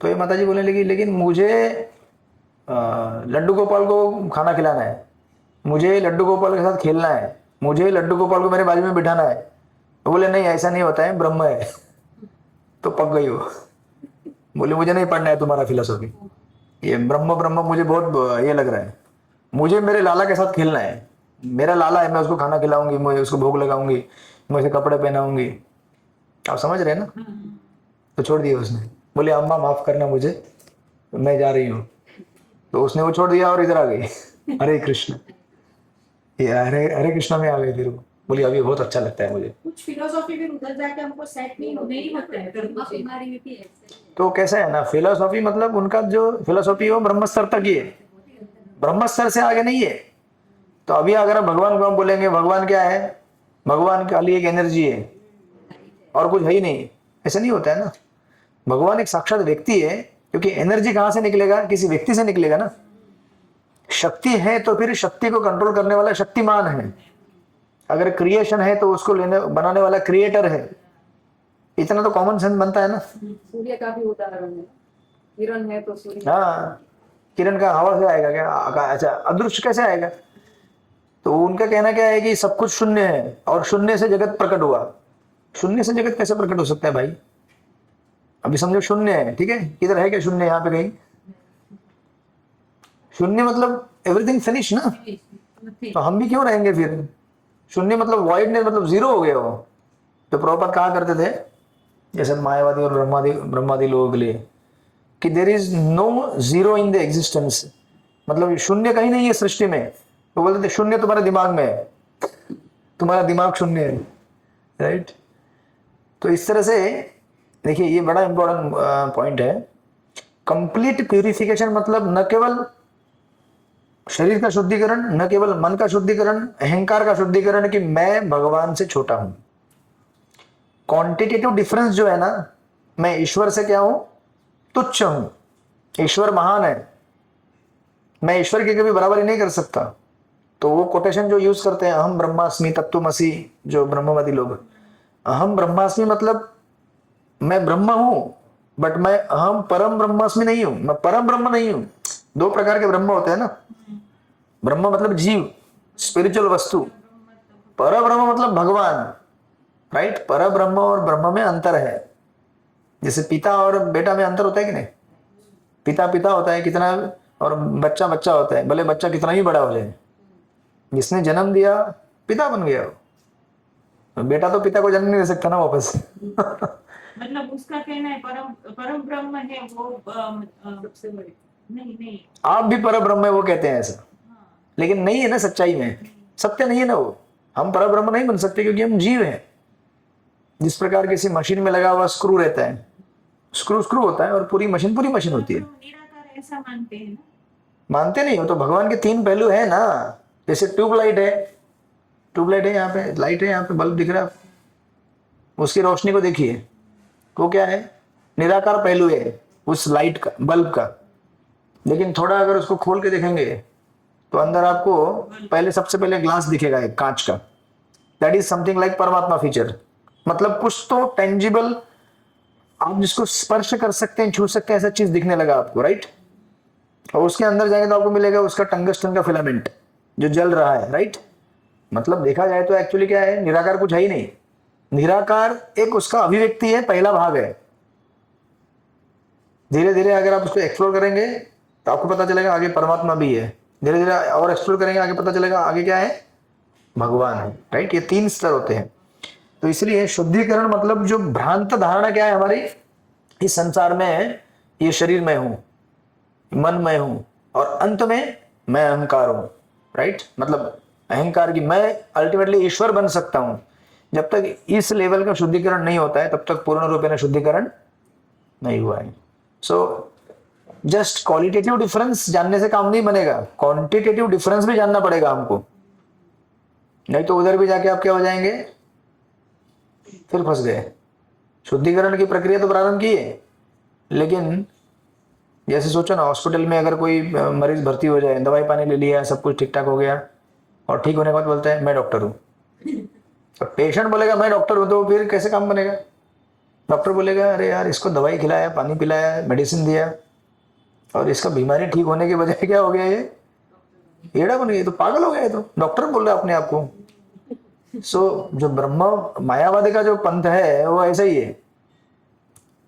तो ये माता जी बोलने लगी, लेकिन मुझे लड्डू गोपाल को खाना खिलाना है, मुझे लड्डू गोपाल के साथ खेलना है, मुझे लड्डू गोपाल को मेरे बाजू में बिठाना है। तो बोले नहीं ऐसा नहीं होता है, ब्रह्म है। तो पक गई वो, बोले मुझे नहीं पढ़ना है तुम्हारा फिलोसॉफी, ये ब्रह्म ब्रह्म मुझे बहुत ये लग रहा है, मुझे मेरे लाला के साथ खेलना है, मेरा लाला है, मैं उसको खाना खिलाऊंगी, मैं उसको भोग लगाऊंगी, मैं उसे कपड़े पहनाऊंगी। आप समझ रहे हैं ना? तो छोड़ दिया उसने, बोले अम्मा माफ करना मुझे, मैं जा रही हूँ। तो उसने वो छोड़ दिया और इधर आ गई। हरे कृष्ण, ये हरे हरे कृष्णा में आ गई। फिर वो बोली अभी बहुत अच्छा लगता है मुझे। कुछ फिलोसॉफी भी उधर जाके हमको सेट नहीं नहीं होता है होता कर्म हमारी भी ऐसे तो कैसा है ना, फिलोसॉफी मतलब उनका जो फिलोसॉफी है वो ब्रह्म स्तर तक ही है, ब्रह्म स्तर से आगे नहीं है। तो अभी अगर आप भगवान को हम बोलेंगे भगवान क्या है, भगवान खाली एक एनर्जी है और कुछ है ही नहीं, ऐसा नहीं होता है ना। भगवान एक साक्षात व्यक्ति है, क्योंकि एनर्जी कहां से निकलेगा, किसी व्यक्ति से निकलेगा ना। शक्ति है तो फिर शक्ति को कंट्रोल करने वाला शक्तिमान है, अगर क्रिएशन है तो उसको लेने बनाने वाला क्रिएटर है। इतना तो कॉमन सेंस बनता है ना। सूर्य का भी उदाहरण है, किरण है तो सूर्य। हाँ, किरण का हवा से आएगा क्या, अच्छा अदृश्य कैसे आएगा। तो उनका कहना क्या है कि सब कुछ शून्य है और शून्य से जगत प्रकट हुआ। शून्य से जगत कैसे प्रकट हो सकता है भाई, अभी समझो शून्य है, ठीक है, किधर है क्या शून्य, यहाँ पे कहीं शून्य मतलब एवरीथिंग फिनिश ना। तो हम भी क्यों रहेंगे फिर, शून्य मतलब वॉइडनेस, मतलब जीरो हो गया वो। तो प्रभुपाद कहा करते थे, जैसे मायावादी और ब्रह्मादी लोगों के लिए, कि there is no zero in the existence, मतलब शून्य कहीं नहीं है सृष्टि में। वो बोलते थे शून्य तुम्हारे दिमाग में है, तुम्हारा दिमाग शून्य है, राइट। तो इस तरह से देखिए, ये बड़ा इंपॉर्टेंट पॉइंट है। कंप्लीट प्यूरिफिकेशन मतलब न केवल शरीर का शुद्धिकरण, न केवल मन का शुद्धिकरण, अहंकार का शुद्धिकरण कि मैं भगवान से छोटा हूं। क्वांटिटेटिव डिफरेंस जो है ना, मैं ईश्वर से क्या हूं, तुच्छ हूं, ईश्वर महान है, मैं ईश्वर की कभी बराबरी नहीं कर सकता। तो वो कोटेशन जो यूज करते हैं, अहम ब्रह्मास्मि तत्त्वमसि, जो ब्रह्मवादी लोग, अहम ब्रह्मास्मि मतलब मैं ब्रह्म हूं, बट मैं अहम परम ब्रह्मास्मि नहीं हूं, मैं परम ब्रह्म नहीं हूं। दो प्रकार के ब्रह्म होते हैं ना, ब्रह्म मतलब जीव, स्पिरिचुअल वस्तु, पर ब्रह्म मतलब भगवान, राइट। पर ब्रह्म और ब्रह्म में अंतर है, जैसे पिता और बेटा में अंतर होता है कि नहीं, पिता पिता होता है कितना, और बच्चा बच्चा होता है, भले बच्चा कितना ही बड़ा हो जाए, जिसने जन्म दिया पिता बन गया वो। बेटा तो पिता को जन्म नहीं दे सकता ना वापस। मतलब उसका कहना है परम परम ब्रह्म है वो सबसे बड़े। नहीं नहीं आप भी पर ब्रह्म है वो कहते हैं ऐसा, हाँ, लेकिन नहीं है ना, सच्चाई में सत्य नहीं है ना वो। हम पर ब्रह्म नहीं बन सकते क्योंकि हम जीव हैं। जिस प्रकार किसी मशीन में लगा हुआ स्क्रू रहता है, स्क्रू स्क्रू होता है और पूरी मशीन होती है। तो निराकार ऐसा मानते हैं ना। मानते नहीं हो तो भगवान के तीन पहलू है ना। जैसे ट्यूबलाइट है, ट्यूबलाइट है, यहाँ पे लाइट है, यहाँ पे बल्ब दिख रहा है, उसकी रोशनी को देखिए, वो क्या है, निराकार पहलू है उस लाइट का, बल्ब का। लेकिन थोड़ा अगर उसको खोल के देखेंगे तो अंदर आपको पहले, सबसे पहले ग्लास दिखेगा एक कांच का, दैट इज समथिंग लाइक परमात्मा फीचर। मतलब कुछ तो टेंजिबल, आप जिसको स्पर्श कर सकते हैं, छू सकते हैं, ऐसा चीज दिखने लगा आपको, राइट। और उसके अंदर जाएंगे तो आपको मिलेगा उसका टंगस्टन का फिलामेंट जो जल रहा है, राइट। मतलब देखा जाए तो एक्चुअली क्या है, निराकार कुछ है ही नहीं। निराकार एक उसका अभिव्यक्ति है, पहला भाग है। धीरे धीरे अगर आप उसको एक्सप्लोर करेंगे तो आपको पता चलेगा आगे परमात्मा भी है। धीरे धीरे और एक्सप्लोर करेंगे, आगे पता चलेगा आगे क्या है, भगवान है, राइट। ये तीन स्तर होते हैं। तो इसलिए शुद्धिकरण मतलब जो भ्रांत धारणा क्या है हमारी, इस संसार में ये शरीर में हूं, मन में हूं, और अंत में मैं अहंकार हूं, राइट। मतलब अहंकार की मैं अल्टीमेटली ईश्वर बन सकता हूं। जब तक इस लेवल का शुद्धिकरण नहीं होता है तब तक पूर्ण रूप में शुद्धिकरण नहीं हुआ है। सो जस्ट क्वालिटेटिव डिफरेंस जानने से काम नहीं बनेगा, क्वांटिटेटिव डिफरेंस भी जानना पड़ेगा हमको, नहीं तो उधर भी जाके आप क्या हो जाएंगे, फिर फंस गए। शुद्धिकरण की प्रक्रिया तो प्रारंभ की है, लेकिन जैसे सोचो ना, हॉस्पिटल में अगर कोई मरीज भर्ती हो जाए, दवाई पानी ले लिया, सब कुछ ठीक ठाक हो गया, और ठीक होने के बाद बोलते हैं मैं डॉक्टर हूँ। तो पेशेंट बोलेगा मैं डॉक्टर हूँ, तो फिर कैसे काम बनेगा। डॉक्टर बोलेगा अरे यार इसको दवाई खिलाया, पानी पिलाया, मेडिसिन दिया, और इसका बीमारी ठीक होने के बजाय क्या हो गया, ये एड़ा बन गया, तो पागल हो गया, तो डॉक्टर बोल रहा है अपने आप को। सो जो ब्रह्म मायावादी का जो पंथ है वो ऐसा ही है।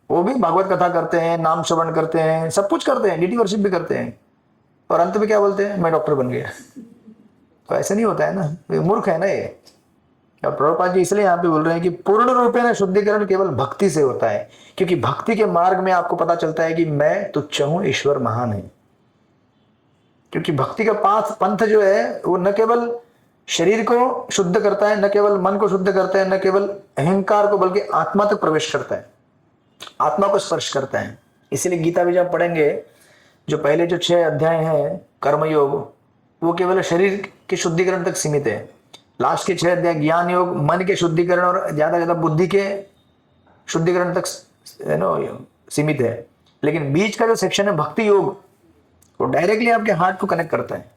वो भी भागवत कथा करते हैं, नाम श्रवण करते हैं, सब कुछ करते हैं, डीटी वर्शिप भी करते हैं, और अंत में क्या बोलते हैं, मैं डॉक्टर बन गया। तो ऐसा नहीं होता है ना, ये मूर्ख है ना ये। और प्रभुपाद जी इसलिए यहाँ पे बोल रहे हैं कि पूर्ण रूपेण शुद्धिकरण केवल भक्ति से होता है, क्योंकि भक्ति के मार्ग में आपको पता चलता है कि मैं तुच्छ हूं, ईश्वर महान है। क्योंकि भक्ति का पंथ जो है वो न केवल शरीर को शुद्ध करता है, न केवल मन को शुद्ध करता है, न केवल अहंकार को, बल्कि आत्मा तक प्रवेश करता है, आत्मा को स्पर्श करता है। इसीलिए गीता भी जब पढ़ेंगे, जो पहले जो 6 अध्याय हैं कर्मयोग, वो केवल शरीर के शुद्धिकरण तक सीमित है। लास्ट के 6 अध्याय ज्ञान योग मन के शुद्धिकरण और ज्यादा बुद्धि के शुद्धिकरण तक सीमित है। लेकिन बीच का जो सेक्शन है भक्ति योग, वो डायरेक्टली आपके हार्ट को कनेक्ट करता है,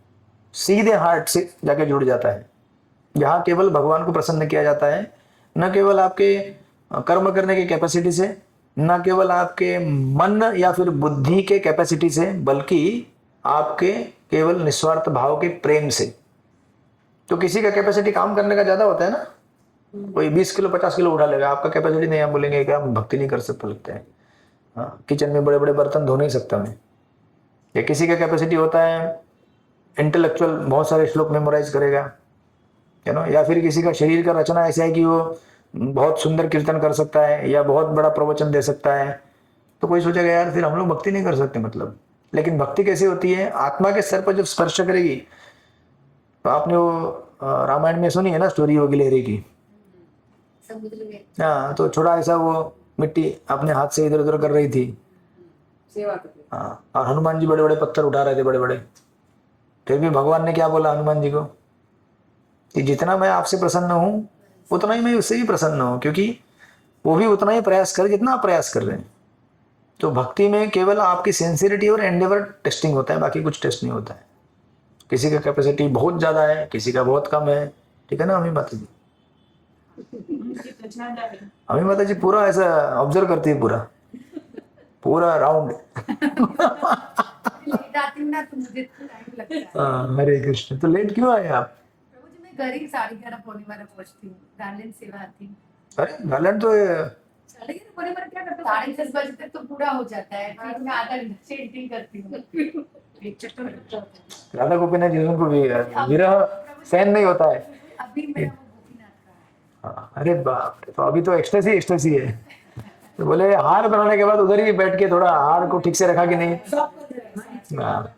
सीधे हार्ट से जाके जुड़ जाता है, जहाँ केवल भगवान को प्रसन्न किया जाता है, न केवल आपके कर्म करने की कैपेसिटी से, न केवल आपके मन या फिर बुद्धि के कैपेसिटी से, बल्कि आपके केवल निस्वार्थ भाव के प्रेम से। तो किसी का कैपेसिटी काम करने का ज्यादा होता है ना, कोई 20 किलो 50 किलो उठा लेगा, आपका कैपेसिटी नहीं, हम बोलेंगे कि हम भक्ति नहीं कर सकते लगते हैं, हाँ किचन में बड़े बड़े बर्तन धो नहीं सकता मैं। या किसी का कैपेसिटी होता है इंटेलेक्चुअल, बहुत सारे श्लोक मेमोराइज करेगा, है ना। या फिर किसी का शरीर का रचना ऐसा है कि वो बहुत सुंदर कीर्तन कर सकता है या बहुत बड़ा प्रवचन दे सकता है, तो कोई सोचेगा यार फिर हम लोग भक्ति नहीं कर सकते मतलब। लेकिन भक्ति कैसी होती है, आत्मा के स्तर पर जब स्पर्श करेगी। तो आपने वो रामायण में सुनी है ना स्टोरी वो गिलहरी की, समुद्र में हाँ, तो छोटा ऐसा वो मिट्टी अपने हाथ से इधर उधर कर रही थी, सेवा करते। हाँ, और हनुमान जी बड़े बड़े पत्थर उठा रहे थे, बड़े बड़े। फिर भी भगवान ने क्या बोला हनुमान जी को कि जितना मैं आपसे प्रसन्न हूं उतना ही मैं उससे भी प्रसन्न हूं, क्योंकि वो भी उतना ही प्रयास करे जितना आप प्रयास कर रहे हैं। तो भक्ति में केवल आपकी सिंसियरिटी और एंडेवर टेस्टिंग होता है, बाकी कुछ टेस्ट नहीं होता है। किसी का कैपेसिटी बहुत ज्यादा है, किसी का बहुत कम है, ठीक है ना। अमी माता जी, अमी माता जी पूरा ऐसा ऑब्जर्व करती है, पूरा राउंड। जाती हूँ ना तो मुझे टाइम लगता है। हाँ, हरे कृष्ण। तो लेट क्यों आए आप? प्रभु जी मैं घर ही 11:30 पौने 12 पहुंचती हूँ, गार्डन सेवा आती हूँ। अरे गार्डन तो 11:30 पौने 12 क्या करते हो? 10:30 बजे तक तो पूरा हो जाता है, फिर मैं आधा घंटा से एडिटिंग करती हूँ। एक चक्कर लगता है। राधा गोपीनाथ जी उनको भी विरह सहन नहीं होता है। अभी मेरा वो गोपीनाथ का है। हाँ, अरे बाप रे, तो अभी तो एक्सटेसी है। तो बोले हार बनाने के बाद उधर ही बैठ के थोड़ा हार को ठीक से रखा कि नहीं, हाँ,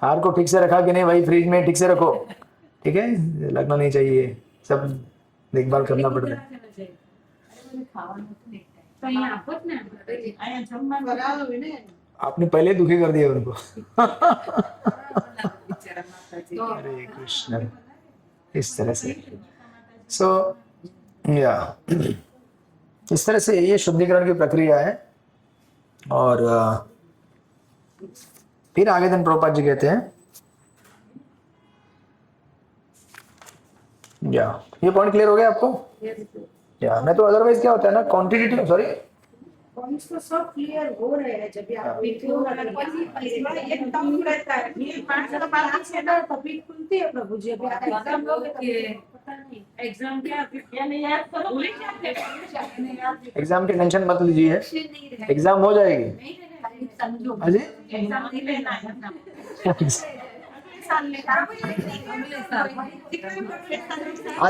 हार को ठीक से रखा कि नहीं भाई, फ्रिज में ठीक से रखो, ठीक है, लगना नहीं चाहिए, सब देखभाल करना पड़ता है। आपने पहले दुखी कर दिया उनको। हरे कृष्ण। इस तरह से इस तरह से ये शुद्धिकरण की प्रक्रिया है। और फिर आगे दिन प्रभुपाद जी कहते हैं, ये पॉइंट क्लियर हो गया आपको? नहीं तो अदरवाइज क्या होता है ना, क्वांटिटेटिव, सॉरी पॉइंट्स तो सब क्लियर हो रहे हैं जब आप वीडियो ये टफ रहता है, ये 5 का बात से ना तभी खुलती है प्रभु जी। अभी आप एग्जाम लोगे पता नहीं एग्जाम क्या या नहीं याद करो, भूल जाते। एग्जाम की टेंशन मत लीजिए, एग्जाम हो जाएगी। अजय एग्जाम नहीं लेना है,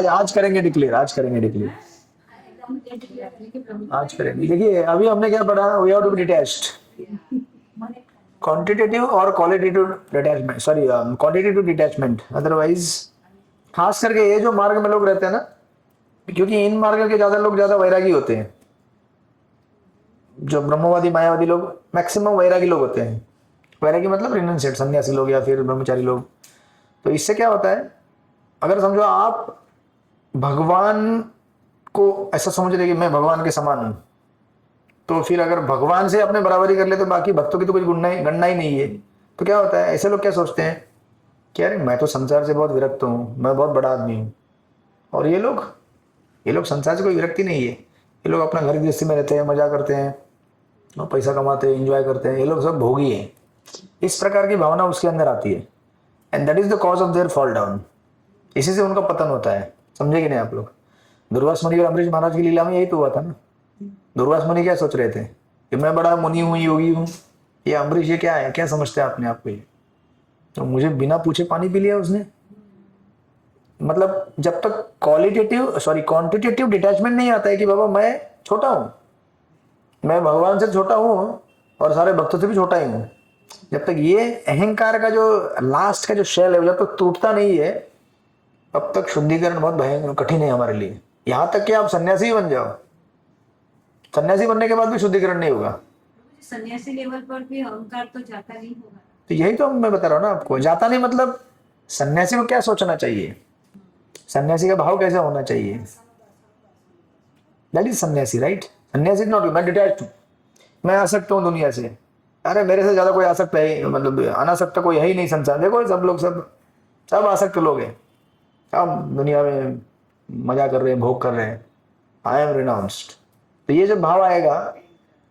आज करेंगे डिक्लेयर, आज करेंगे। देखिए अभी हमने क्या पढ़ा, we have to be detached, quantitative और qualitative detachment, sorry quantitative detachment. Otherwise खास करके ये जो मार्ग में लोग रहते हैं ना, क्योंकि इन मार्ग के ज्यादा लोग ज्यादा वैरागी होते हैं, जो ब्रह्मवादी मायावादी लोग मैक्सिमम वैरागी लोग होते हैं। वैरागी मतलब रिनंसिएट, सन्यासी लोग या फिर ब्रह्मचारी लोग। तो इससे क्या होता है, अगर समझो आप भगवान को ऐसा समझ रहे कि मैं भगवान के समान हूं, तो फिर अगर भगवान से अपने बराबरी कर ले तो बाकी भक्तों की तो कुछ गणना ही नहीं है। तो क्या होता है, ऐसे लोग क्या सोचते हैं कि अरे मैं तो संसार से बहुत विरक्त हूँ, मैं बहुत बड़ा आदमी हूँ। और ये लोग संसार से कोई विरक्ति नहीं है, ये लोग अपना घर गृहस्थी में रहते हैं, मजा करते हैं, और पैसा कमाते हैं, एंजॉय करते हैं, ये लोग सब भोगी हैं। इस प्रकार की भावना उसके अंदर आती है, and that is the cause of their fall down. इसी से उनका पतन होता है, समझे कि नहीं आप लोग? दुर्वास मुनि और अम्बरीश महाराज की लीला में यही तो हुआ था ना। दुर्वास मुनि क्या सोच रहे थे कि मैं बड़ा मुनि हूँ, योगी हूँ, ये अम्बरीश ये क्या है, क्या समझते हैं अपने आप को ये, तो मुझे बिना पूछे पानी पी लिया उसने। मतलब जब तक क्वांटिटेटिव डिटैचमेंट नहीं आता है कि बाबा मैं छोटा हूँ, मैं भगवान से छोटा हूँ और सारे भक्तों से भी छोटा ही हूँ, जब तक ये अहंकार का जो लास्ट का जो शेल है जब तक टूटता नहीं है, तब तक शुद्धिकरण बहुत भयंकर कठिन है हमारे लिए। यहां तक कि आप सन्यासी ही बन जाओ, सन्यासी बनने के बाद भी शुद्धिकरण नहीं होगा। सन्यासी लेवल पर भी अहंकार तो जाता नहीं होगा। तो यही तो मैं बता रहा हूँ ना आपको, जाता नहीं मतलब सन्यासी को क्या सोचना चाहिए, सन्यासी का भाव कैसा होना चाहिए, दैट इज सन्यासी, राइट। सन्यासी नॉट मैं डिटैच्ड हूँ, मैं आसक्त हूँ दुनिया से। अरे मेरे से ज्यादा कोई आसक्त है, मतलब अनासक्त कोई है ही नहीं संसार। देखो सब लोग सब आसक्त लोग हैं, सब दुनिया में मजा कर रहे हैं, भोग कर रहे हैं। I am renounced. तो ये जब भाव आएगा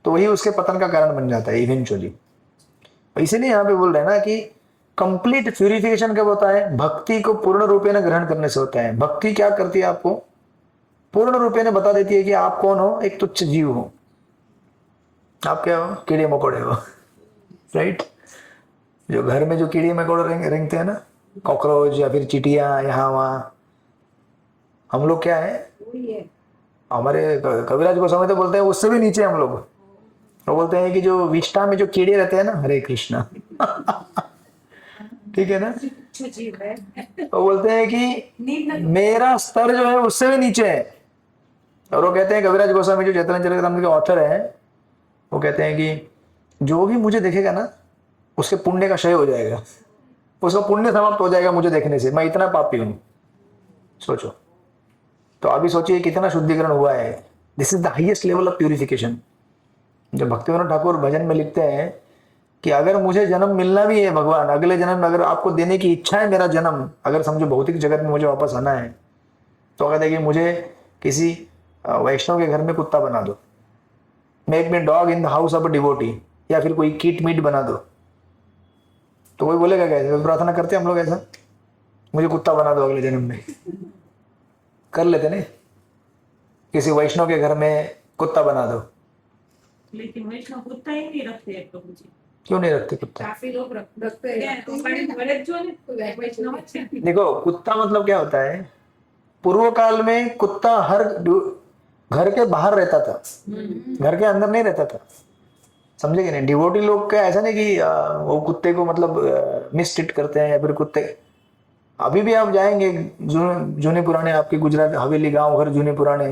तो वही उसके पतन का कारण बन जाता है इवेंचुअली। इसीलिए यहाँ पे बोल रहे हैं ना कि कंप्लीट प्यूरिफिकेशन कब होता है, भक्ति को पूर्ण रूपे न ग्रहण करने से होता है। भक्ति क्या करती है, आपको पूर्ण रूपे ने बता देती है कि आप कौन हो, एक तुच्छ जीव हो। आप क्या हो, कीड़े मकोड़े हो, राइट। जो घर में जो कीड़े मकोड़े रेंगते हैं ना, कॉकरोच या फिर चीटियां यहाँ वहाँ, हम लोग क्या है, हमारे कविराज गोस्वामी तो बोलते हैं उससे भी नीचे हम लोग। वो बोलते हैं कि जो विष्ठा में जो कीड़े रहते हैं ना, हरे कृष्णा ठीक है ना, वो बोलते हैं कि मेरा स्तर जो है उससे भी नीचे है। और वो कहते हैं कविराज गोस्वामी जो चैतन्य चरितामृत के ऑथर है, वो कहते हैं कि जो भी मुझे देखेगा ना उसके पुण्य का क्षय हो जाएगा, उसका पुण्य समाप्त हो जाएगा मुझे देखने से, मैं इतना पापी हूं। सोचो तो अभी सोचिए कितना शुद्धिकरण हुआ है। This is the highest level of purification. जब भक्तिविनोद ठाकुर भजन में लिखते हैं कि अगर मुझे जन्म मिलना भी है भगवान, अगले जन्म में अगर आपको देने की इच्छा है मेरा जन्म, अगर समझो भौतिक जगत में मुझे वापस आना है, तो कहते हैं कि मुझे किसी वैष्णव के घर में कुत्ता बना दो, make me dog in the house of a devotee, या फिर कोई कीट मीट बना दो। तो कोई बोलेगा कैसे, प्रार्थना करते हैं हम लोग ऐसा, मुझे कुत्ता बना दो अगले जन्म में, कर लेते नहीं, किसी वैष्णव के घर में कुत्ता बना दो। लेकिन वैष्णव कुत्ता ही नहीं रखते हैं प्रभु जी। क्यों नहीं रखते कुत्ता? काफी लोग रखते हैं। वैष्णव देखो कुत्ता मतलब क्या होता है, पूर्व काल में कुत्ता हर घर के बाहर रहता था, घर के अंदर नहीं रहता था, समझे कि नहीं। डिवोटी लोग का ऐसा नहीं कि वो कुत्ते को मतलब मिसट्रीट करते हैं या फिर कुत्ते, अभी भी आप जाएंगे जूने पुराने आपके गुजरात हवेली गांव घर जूने पुराने,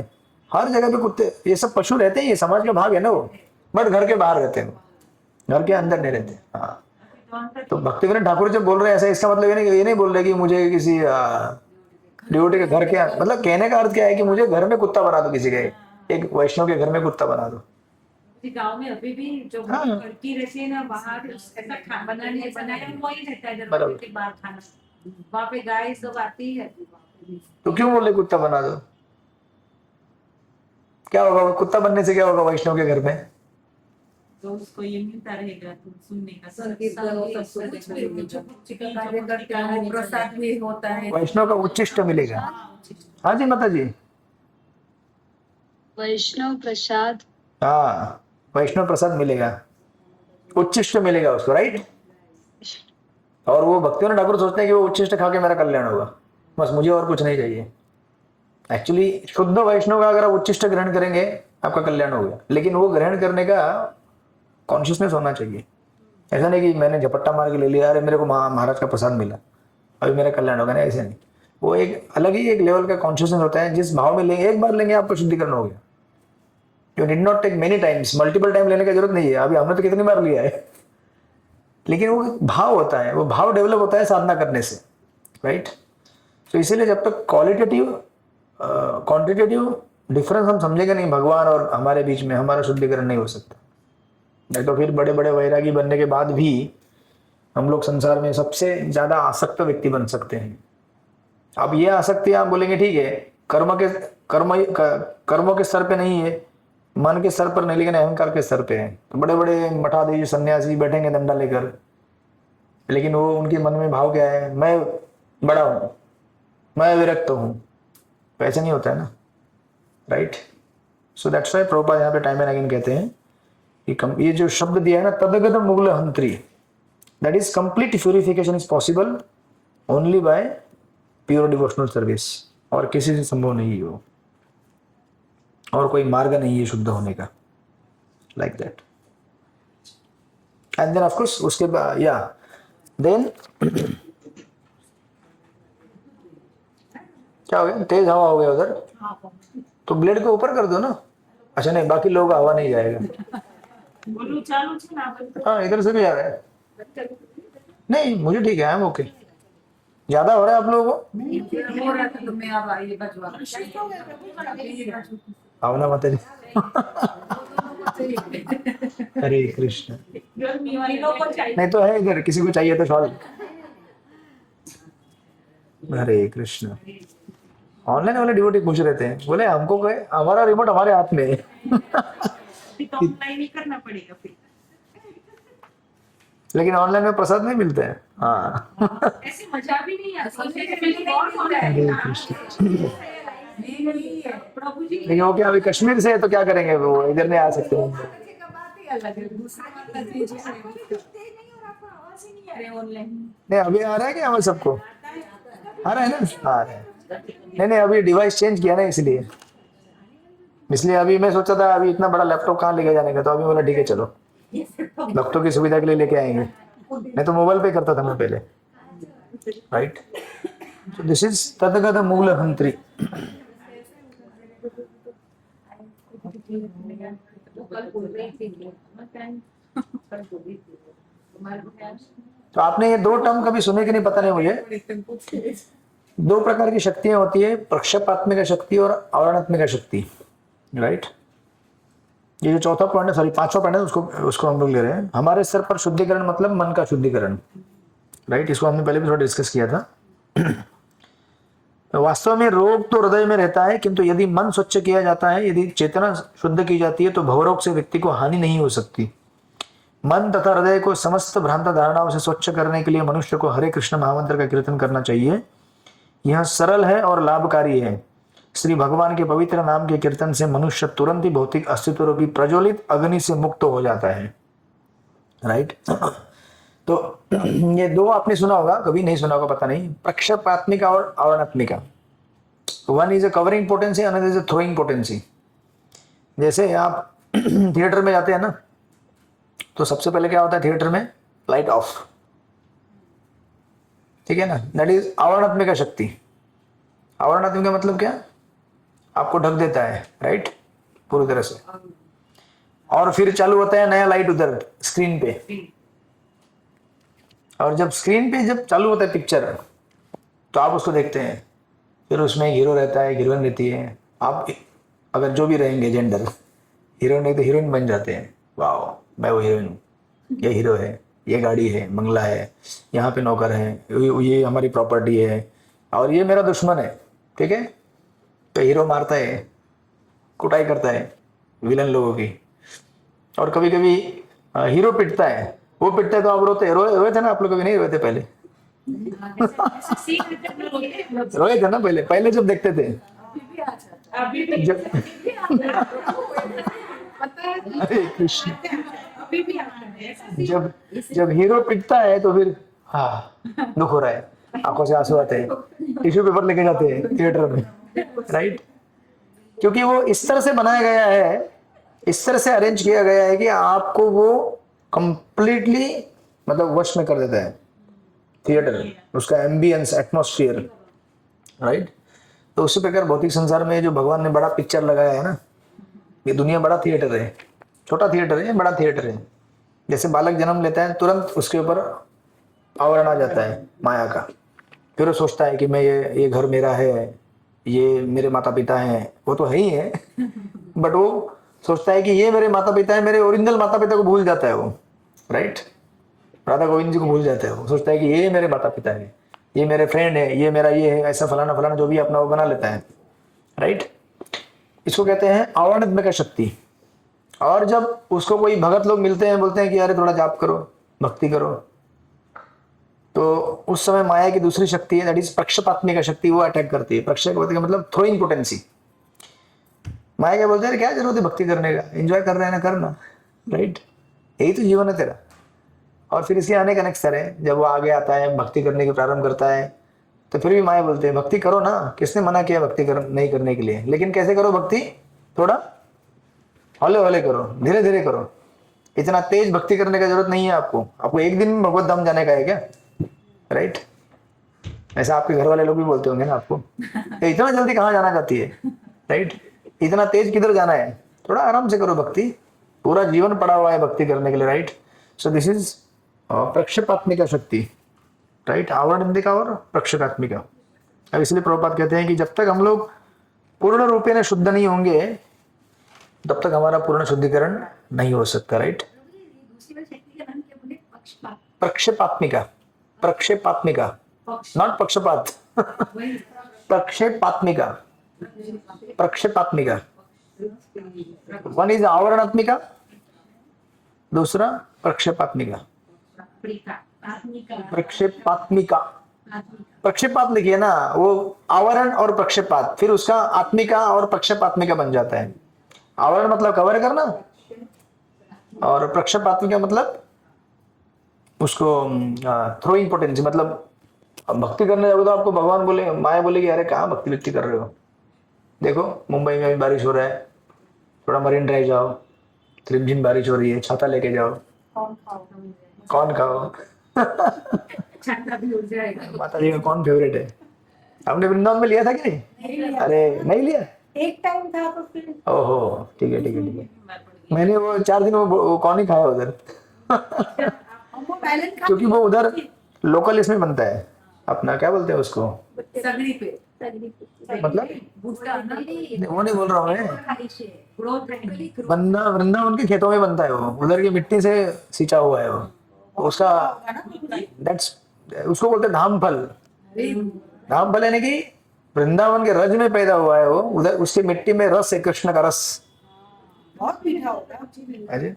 हर जगह पे कुत्ते, ये सब पशु रहते हैं, ये समाज का भाग है ना वो, बट घर के बाहर रहते हैं, घर के अंदर नहीं रहते। हाँ तो भक्तिविनोद ठाकुर जब बोल रहे हैं ऐसा, इसका मतलब ये नहीं बोल रहे कि मुझे किसी डिवोटी के घर के, मतलब कहने का अर्थ क्या है कि मुझे घर में कुत्ता बना दो, किसी के एक वैष्णव के घर में कुत्ता बना दो। गांव में अभी भी जो हाँ। लड़की रहती है ना, बाहर ऐसा खाना बनाया वही रहता है, बराबर। दरवाजे के बाहर खाना, वहाँ पे गाय सब आती है। तो क्यों बोले कुत्ता बना दो, क्या होगा कुत्ता बनने से, क्या होगा वैष्णव के घर में? तो उसको ये मिलता रहेगा तो सुनने का, प्रसाद भी होता है, वैष्णव का उच्चिष्ट मिलेगा। हाँ जी माता जी, वैष्णव प्रसाद, हाँ वैष्णव प्रसाद मिलेगा, उच्चिष्ट मिलेगा उसको, राइट। और वो भक्तिविनोद ठाकुर सोचते हैं कि वो उच्चिष्ट खा के मेरा कल्याण होगा, बस मुझे और कुछ नहीं चाहिए। एक्चुअली शुद्ध वैष्णव का अगर आप उच्चिष्ट ग्रहण करेंगे आपका कल्याण हो गया, लेकिन वो ग्रहण करने का कॉन्शियसनेस होना चाहिए। ऐसा नहीं कि मैंने झपट्टा मार के ले लिया, अरे मेरे को महाराज का प्रसाद मिला अभी मेरा कल्याण होगा, नहीं ऐसे नहीं। वो एक अलग ही एक लेवल का कॉन्शियसनेस होता है, जिस भाव में लेंगे, एक बार लेंगे आपका शुद्धिकरण हो गया। You did not take many times, multiple time लेने की जरूरत नहीं है, अभी हमने तो कितनी बार लिया है, लेकिन वो भाव होता है, वो भाव डेवलप होता है साधना करने से, राइट। तो इसीलिए जब तक क्वालिटेटिव क्वांटिटेटिव डिफरेंस हम समझेंगे नहीं भगवान और हमारे बीच में, हमारा शुद्धिकरण नहीं हो सकता। नहीं तो फिर बड़े बड़े वैरागी बनने के बाद भी हम लोग संसार में सबसे ज्यादा आसक्त व्यक्ति बन सकते हैं। अब ये आसक्ति आप बोलेंगे ठीक है, कर्मों के स्तर पे नहीं है, मन के स्तर पर नहीं, लेकिन अहंकार के स्तर पे है। तो बड़े बड़े मठाधीश सन्यासी बैठेंगे डंडा लेकर, लेकिन वो उनके मन में भाव क्या है, मैं बड़ा हूं, मैं विरक्त हूं। तो ऐसा नहीं होता है ना, right. So that's why Prabhupada यहाँ पे टाइम एंड अगेन कहते हैं कि ये जो शब्द दिया है ना, तदगत मुगल हंत्री, that is complete purification is possible only by pure devotional service, और किसी से संभव नहीं है वो, और कोई मार्ग नहीं है शुद्ध होने का, like that. And then of course उसके बाद या देन क्या हो गया, तेज हवा हो गया उधर, तो ब्लेड को ऊपर कर दो ना। अच्छा नहीं, बाकी लोगों का हवा नहीं जाएगा। बोलू चालू छे ना બધું? हाँ इधर से भी आ रहा है। नहीं मुझे ठीक है, आई एम ओके। ज्यादा हो रहा है आप लोगों को? हो रहा था तो मैं अब ये बाजू आ भावना माता जी। हरे कृष्ण। ગરમી વાળી લોકો ચાઈ नहीं तो है इधर, किसी को चाहिए तो शॉल। हरे कृष्ण। ऑनलाइन वाले डिवोटी पूछ रहे थे, बोले हमको हमारा रिमोट हमारे हाथ में है। तो ऑनलाइन ही करना पड़ेगा फिर। लेकिन ऑनलाइन में प्रसाद नहीं मिलते हैं। हाँ ऐसी मजा भी नहीं आती जैसे मैंने बहुत हो रहा हरे है कृष्ण। प्रभु जी लेकिन वो क्या अभी कश्मीर से है तो क्या करेंगे, वो इधर नहीं आ सकते। ऑनलाइन नहीं अभी आ रहा है क्या हमें सबको? आ रहा है ना, आ रहा है। नहीं अभी डिवाइस चेंज किया ना, इसलिए अभी मैं सोचा था अभी इतना बड़ा लैपटॉप कहाँ लेके जाने का, तो अभी बोला ठीक है चलो भक्तों की सुविधा के लिए लेके आएंगे। नहीं तो मोबाइल पे करता था मैं पहले, right. So this is Tatagata Moola Hantri. तो आपने ये दो टर्म कभी सुने कि नहीं पता नहीं मुझे। दो प्रकार की शक्तियां होती है, प्रक्षेपात्मिका शक्ति और आवरणात्मिका शक्ति, राइट। ये जो चौथा पॉइंट है, सॉरी पांचवा पॉइंट है, उसको हम लोग ले रहे हैं। हमारे स्तर पर शुद्धिकरण मतलब मन का शुद्धिकरण, राइट। इसको हमने पहले भी थोड़ा डिस्कस किया था। वास्तव में रोग तो हृदय में रहता है, किंतु यदि मन स्वच्छ किया जाता है, यदि चेतना शुद्ध की जाती है, तो भवरोग से व्यक्ति को हानि नहीं हो सकती। मन तथा हृदय को समस्त भ्रांत धारणाओं से स्वच्छ करने के लिए मनुष्य को हरे कृष्ण महामंत्र का कीर्तन करना चाहिए। यह सरल है और लाभकारी है। श्री भगवान के पवित्र नाम के कीर्तन से मनुष्य तुरंत ही भौतिक अस्तित्व रूपी प्रज्वलित अग्नि से मुक्त हो जाता है, राइट। तो ये दो आपने सुना होगा, कभी नहीं सुना होगा पता नहीं, प्रक्षेपात्मिका और आवरणात्मिका। One is a covering potency, another is a throwing potency. जैसे आप थिएटर में जाते हैं ना, तो सबसे पहले क्या होता है थिएटर में, लाइट ऑफ, ठीक है ना, दैट इज आवरणात्मिका शक्ति। आवरणात्मिका मतलब क्या, आपको ढक देता है, राइट, पूरी तरह से। और फिर चालू होता है नया लाइट उधर स्क्रीन पे, और जब स्क्रीन पे जब चालू होता है पिक्चर, तो आप उसको देखते हैं। फिर उसमें हीरो रहता है, हीरोइन रहती है। आप अगर जो भी रहेंगे जेंडर, हीरो नहीं तो हीरोइन बन जाते हैं। वाह मैं वो हीरोइन हूँ, ये हीरो है, ये गाड़ी है, बंगला है, यहाँ पे नौकर है, ये हमारी प्रॉपर्टी है, और ये मेरा दुश्मन है, ठीक है। तो हीरो मारता है, कुटाई करता है विलन लोगों की, और कभी कभी हीरो पिटता है। वो पिटता है तो आप रोए थे ना आप लोग, कभी नहीं रोए थे पहले? रोए थे ना पहले जब देखते थे, जब अरे कृष्ण, जब हीरो पिटता है तो फिर हाँ दुख हो रहा है, आंखों से आंसू आते हैं, टिश्यू पेपर लेके जाते हैं थिएटर में, राइट। क्योंकि वो इस तरह से बनाया गया है, इस तरह से अरेंज किया गया है कि आपको वो कंप्लीटली मतलब वश में कर देता है थिएटर, उसका एम्बियंस, एटमॉस्फेयर, राइट। तो उसी प्रकार भौतिक संसार में जो भगवान ने बड़ा पिक्चर लगाया है ना, ये दुनिया बड़ा थिएटर है, छोटा थिएटर है, बड़ा थिएटर है। जैसे बालक जन्म लेता है, तुरंत उसके ऊपर आवरण आ जाता है माया का। फिर वो सोचता है कि मैं ये घर मेरा है, ये मेरे माता पिता हैं, वो तो है ही है बट वो सोचता है कि ये मेरे माता पिता है, मेरे ओरिजिनल माता पिता को भूल जाता है वो, राइट। राधा गोविंद जी को भूल जाता है वो, सोचता है कि ये मेरे माता पिता है, ये मेरे फ्रेंड है, ये मेरा ये है, ऐसा फलाना फलाना जो भी अपना वो बना लेता है, राइट। इसको कहते हैं आवरणात्मिका शक्ति। और जब उसको कोई भगत लोग मिलते हैं, बोलते हैं कि अरे थोड़ा जाप करो, भक्ति करो, तो उस समय माया की दूसरी शक्ति है, दैट इज प्रक्षेपात्मिका शक्ति, वो अटैक करती है। प्रक्षेपात्मिका का मतलब थ्रोइंग पोटेंसी। माया क्या बोलते हैं, क्या जरूरत है भक्ति करने का, एंजॉय कर रहे हैं ना, करना, राइट, यही तो जीवन है तेरा। और फिर इसके अनेक अनेक स्तर है। जब वो आगे आता है, भक्ति करने के प्रारंभ करता है, तो फिर भी माया बोलते हैं भक्ति करो ना, किसने मना किया भक्ति नहीं करने के लिए, लेकिन कैसे करो भक्ति, थोड़ा हौले हौले करो, धीरे धीरे करो, इतना तेज भक्ति करने का जरूरत नहीं है आपको एक दिन में भगवत धाम जाने का है क्या, राइट। ऐसा आपके घर वाले लोग भी बोलते होंगे ना आपको, "ए, इतना जल्दी कहाँ जाना चाहती है, राइट, इतना तेज किधर जाना है, थोड़ा आराम से करो भक्ति, पूरा जीवन पड़ा हुआ है भक्ति करने के लिए, राइट। सो दिस इज प्रक्षेपात्मिका शक्ति, राइट, आवरण इंदिका और प्रक्षेपात्मिका। अब इसलिए प्रभुपाद कहते हैं कि जब तक हम लोग पूर्ण रूपेण शुद्ध नहीं होंगे तब तक हमारा पूर्ण शुद्धिकरण नहीं हो सकता, राइट। दूसरी वाली शक्ति का नाम क्या बोले? पक्षपात। प्रक्षेपात्मिका, प्रक्षेपात्मिका, नॉट पक्षपात प्रक्षेपात्मिका, प्रक्षेपात्मिका। वन इज आवरणात्मिका, दूसरा प्रक्षेपात्मिका। प्रक्षेपात्मिका, प्रक्षेपात लिखिए ना, वो आवरण और प्रक्षेपात, फिर उसका आत्मिका और प्रक्षेपात्मिका बन जाता है। आवरण मतलब कवर करना और प्रक्षेपात्मिका मतलब उसको थ्रोइंग पोटेंसी, मतलब अब भक्ति करने जाओगे तो आपको भगवान बोले, माया बोलेगी अरे कहाँ भक्ति व्यक्ति कर रहे हो, देखो मुंबई में अभी बारिश हो रहा है, थोड़ा मरीन ड्राइव जाओ, रिमझिम बारिश हो रही है, छाता लेके जाओ, कौन खाओ छाता भी हो जाएगा। माता जी का कौन फेवरेट है? आपने वृंदावन में लिया था कि नहीं? अरे नहीं लिया, एक टाइम था तो फिर ओहो ठीक है ठीक है ठीक है। मैंने वो 4 दिन वो कौन ही खाया उधर हमको बैलेंस खा क्योंकि वो उधर लोकल इसमें बनता है, अपना क्या बोलते हैं उसको, सगड़ी पे मतलब भुट्टा ना, वो नहीं बोल रहा हूँ मैं, खाली से ग्रोथ है। वृंदावन के खेतों में बनता है वो, उधर की मिट्टी से सींचा हुआ है वो, उसका दैट्स उसको बोलते हैं धाम फल। धाम फल यानी कि वृंदावन के रज में पैदा हुआ है वो, उधर उसकी मिट्टी में रस है, कृष्ण का रस। बहुत मीठा होता है।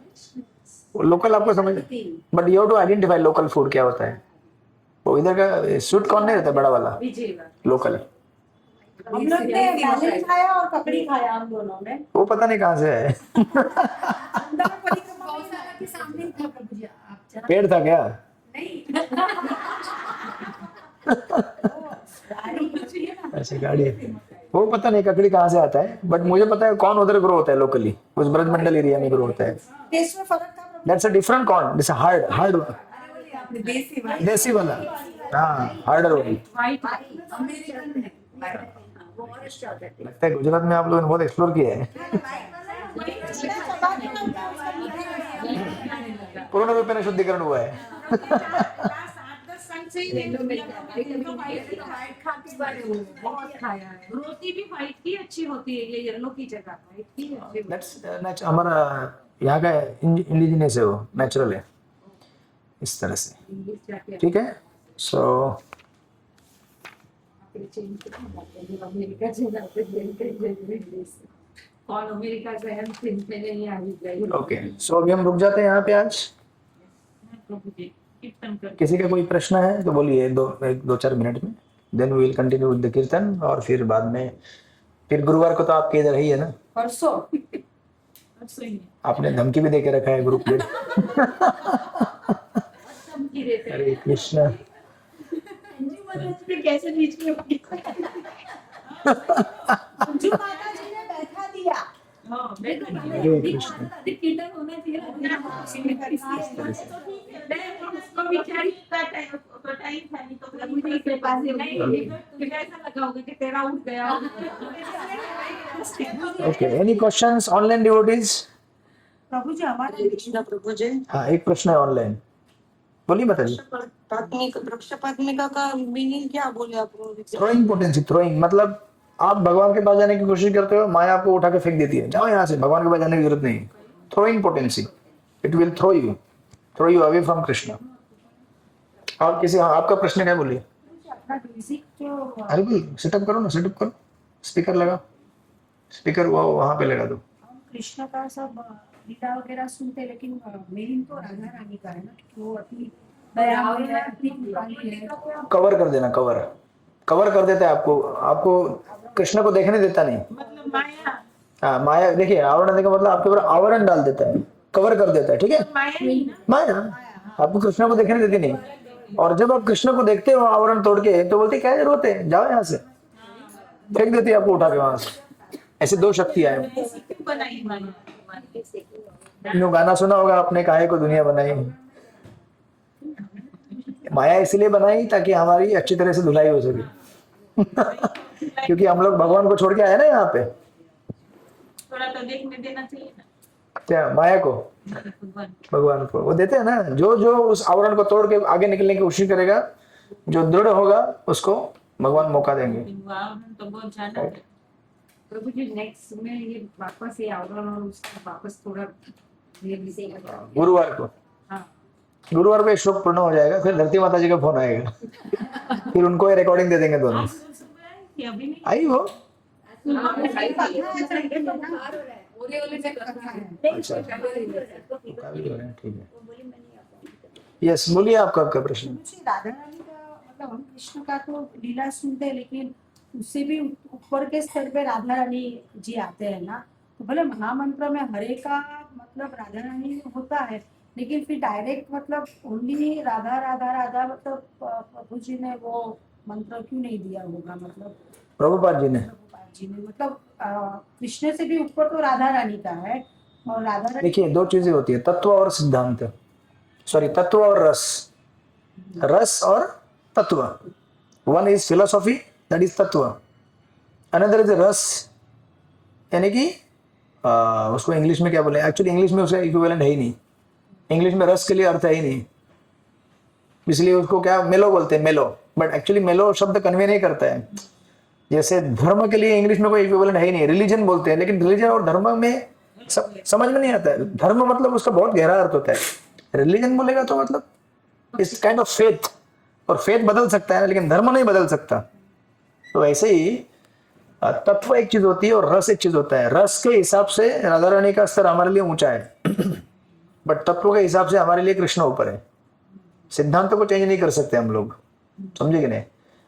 लोकल आपको समझ, but you have to identify local food क्या होता है। वो इधर का स्वीट कॉर्न नहीं रहता बड़ा वाला, लोकल, हम लोग ने बैलेंस खाया और ककड़ी खाया हम दोनों ने। वो पता नहीं कहाँ से है वृंदावन परिक्रमा में गौशाला के सामने था प्रभु जी, आप जरा पेड़ था क्या? नहीं ऐसी गाड़ी है, वो पता नहीं ककड़ी कहाँ से आता है, बट मुझे पता है कौन उधर ग्रो होता है लोकली, उस ब्रजमंडल एरिया में ग्रो होता है। टेस्ट में फर्क था Prabhu. That's a different corn, this hard hard आपने देसी वाली देसी वाला, हाँ हार्डर वाली। अमेरिकन है वो और अच्छा होता है। लगता है गुजरात में आप लोगों ने बहुत एक्सप्लोर किया है। पूर्ण रूप में शुद्धिकरण हुआ है। 8-10 साल से ही तो व्हाइट खा के बड़े हुए, बहुत खाया है। रोटी भी व्हाइट की अच्छी होती है, ये येलो की जगह व्हाइट की अच्छी होती है। दैट्स हमारा यहाँ का इंडिजिनियस है, वो नेचुरल है इस तरह से, ठीक है। सो अमेरिका से जाते और अमेरिका से हम चिंता नहीं आ रही। ओके, सो अभी हम रुक जाते हैं यहाँ पे आज। प्रभु जी कीर्तन कर किसी का कोई प्रश्न है तो बोलिए, 2-4 मिनट में, then we will continue with the kirtan, और फिर बाद में फिर गुरुवार को तो आपके इधर ही है ना, परसों सही है। आपने धमकी भी दे के रखा है ग्रुप में। हरे कृष्णा, कैसे बीच में मंजू माता जी ने बैठा दिया। हाँ, बिल्कुल। हरे कृष्णा। कीर्तन होना मैं उसको बेचारी का टाइम था नहीं तो प्रभु जी के पास ही नहीं, फिर ऐसा लगा होगा कि तेरा उठ गया। Okay, any questions online devotees? Prabhu ji हमारे कृष्ण प्रभु जी, हाँ, एक प्रश्न है ऑनलाइन, बोलिए माता जी। प्रक्षेपात्मिका का मीनिंग क्या बोले आप? थ्रोइंग पोटेंसी, थ्रोइंग मतलब आप भगवान के पास जाने की कोशिश करते हो, माया आपको उठा के फेंक देती है, जाओ यहाँ से, भगवान के पास जाने की जरूरत नहीं। Throwing potency, it will throw you away from Krishna. और किसी, हाँ आपका प्रश्न क्या, बोलिए। अपना बेसिक जो अरे भाई सेटअप करो ना, सेटअप करो, स्पीकर लगा, स्पीकर वहां पे लगा दो। हम कृष्ण का सब लीला वगैरह सुनते, लेकिन मेन तो राधा रानी का है ना, कि वो अति दयालु है, अति कृपालु है। कवर कर देना, कवर कर देता है आपको कृष्ण को देखने देता नहीं। मतलब माया, हाँ माया, देखिए आवरण का मतलब आपके ऊपर आवरण डाल देता है, कवर कर देता है, ठीक है। माया ही ना। माया आपको कृष्ण को देखने देती नहीं, और जब आप कृष्ण को देखते हो आवरण तोड़ के, तो बोलते क्या जरूरत है, जाओ यहाँ से, फेंक देती है आपको उठा के वहां से। ऐसी 2 शक्तियां हैं। ऐसी क्यों बनाई माया? गाना सुना होगा आपने, काहे को दुनिया बनाई, माया इसलिए बनाई ताकि हमारी अच्छी तरह से धुलाई हो सके। क्योंकि हम लोग भगवान को छोड़ के आए ना यहाँ पे, थोड़ा तो देखने देना चाहिए ना क्या माया को, भगवान। भगवान को वो देते हैं ना। जो जो उस आवरण को तोड़ के आगे निकलने की कोशिश करेगा, जो दृढ़ होगा उसको भगवान मौका देंगे। आवरण तो बहुत ज्यादा है। प्रभु जी नेक्स्ट में ये वापस ये आवरण और उसका वापस थोड़ा गुरुवार को, हाँ गुरुवार को ये श्लोक पूर्ण हो जाएगा, फिर धरती माता जी का फोन आएगा। फिर उनको ये रिकॉर्डिंग दे देंगे दोनों। आज तो सुबह है कि अभी नहीं? आई वो ओले ओले से करना है। अच्छा, काफी हो रहे हैं, ठीक है। यस, बोलिए आपका आपका प्रश्न। मुझे राधा रानी का मतलब हम कृष्ण का तो लीला सुनते हैं, लेकिन उससे भी ऊपर के स्तर पे राधा रानी जी आते हैं ना, तो भले महामंत्र में हरे का मतलब राधा रानी होता है, लेकिन फिर डायरेक्ट मतलब ओनली राधा राधा राधा मतलब प्रभु जी ने वो मंत्र क्यों नहीं दिया होगा? मतलब प्रभुपाद जी ने, प्रभुपाद जी ने मतलब कृष्ण से भी ऊपर तो राधा रानी का है, और राधा रानी देखिए दो चीजें होती है, तत्व और सिद्धांत, सॉरी तत्व और रस, रस और तत्व। One is philosophy, that is तत्व, अनदर इज रस, यानी कि उसको इंग्लिश में क्या बोले, एक्चुअली इंग्लिश में उसका इक्विवेलेंट है ही नहीं, इंग्लिश में रस के लिए अर्थ है ही नहीं, इसलिए उसको क्या मेलो बोलते हैं, मेलो, बट एक्चुअली मेलो शब्द कन्वे नहीं करता है। जैसे धर्म के लिए इंग्लिश में कोई इक्विवेलेंट है ही नहीं, रिलीजन बोलते हैं, लेकिन रिलीजन और धर्म में समझ में नहीं आता है। धर्म मतलब उसका बहुत गहरा अर्थ होता है, रिलीजन बोलेगा तो मतलब इट्स काइंड ऑफ फेथ, और फेथ बदल सकता है लेकिन धर्म नहीं बदल सकता। तो ऐसे ही तत्व एक चीज होती है और रस एक चीज होता है। रस के हिसाब से राधा रानी का स्तर हमारे लिए ऊंचा है, बट तत्व के हिसाब से हमारे लिए कृष्ण ऊपर है। सिद्धांत को चेंज नहीं कर सकते हम लोग, समझे कि नहीं।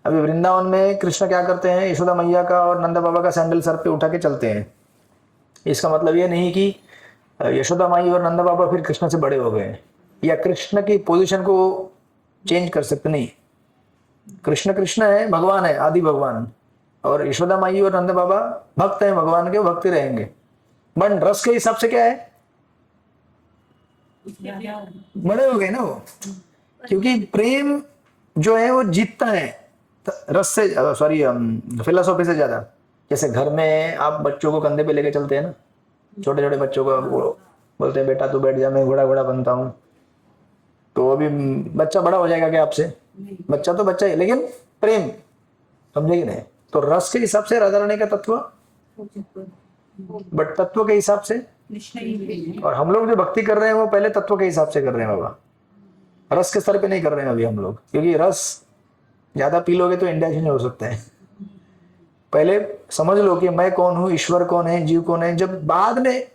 अभी वृंदावन में कृष्ण क्या करते हैं, यशोदा मैया का और नंदा बाबा का सैंडल सर पे उठा के चलते हैं। इसका मतलब ये नहीं कि यशोदा माई और नंदा बाबा फिर कृष्ण से बड़े हो गए, या कृष्ण की पोजीशन को चेंज कर सकते नहीं। कृष्ण कृष्ण है, भगवान है, आदि भगवान, और यशोदा माई और नंदा बाबा भक्त हैं भगवान के, भक्ति रहेंगे। बट रस के हिसाब से क्या है, बड़े हो गए ना वो, क्योंकि प्रेम जो है वो जीतता है रस से, सॉरी फिलोसॉफी से ज्यादा। जैसे घर में आप बच्चों को कंधे पे लेके चलते हैं ना, छोटे छोटे बच्चों को वो बोलते हैं बेटा तू बैठ जा, मैं घोड़ा घोड़ा बनता हूँ, तो अभी बच्चा बड़ा हो जाएगा क्या आपसे? बच्चा तो बच्चा ही, लेकिन प्रेम, समझे कि नहीं। तो रस के हिसाब से राधा रानी का तत्व, बट तत्व के हिसाब से कृष्ण ही और हम लोग जो भक्ति कर रहे हैं वो पहले तत्व के हिसाब से कर रहे हैं बाबा, रस के स्तर पे नहीं कर रहे हैं अभी हम लोग, क्योंकि रस ज्यादा पी लोगे तो इंडाइजेशन हो सकता है। पहले समझ लो कि मैं कौन हूं, ईश्वर कौन है, जीव कौन है। जब बाद में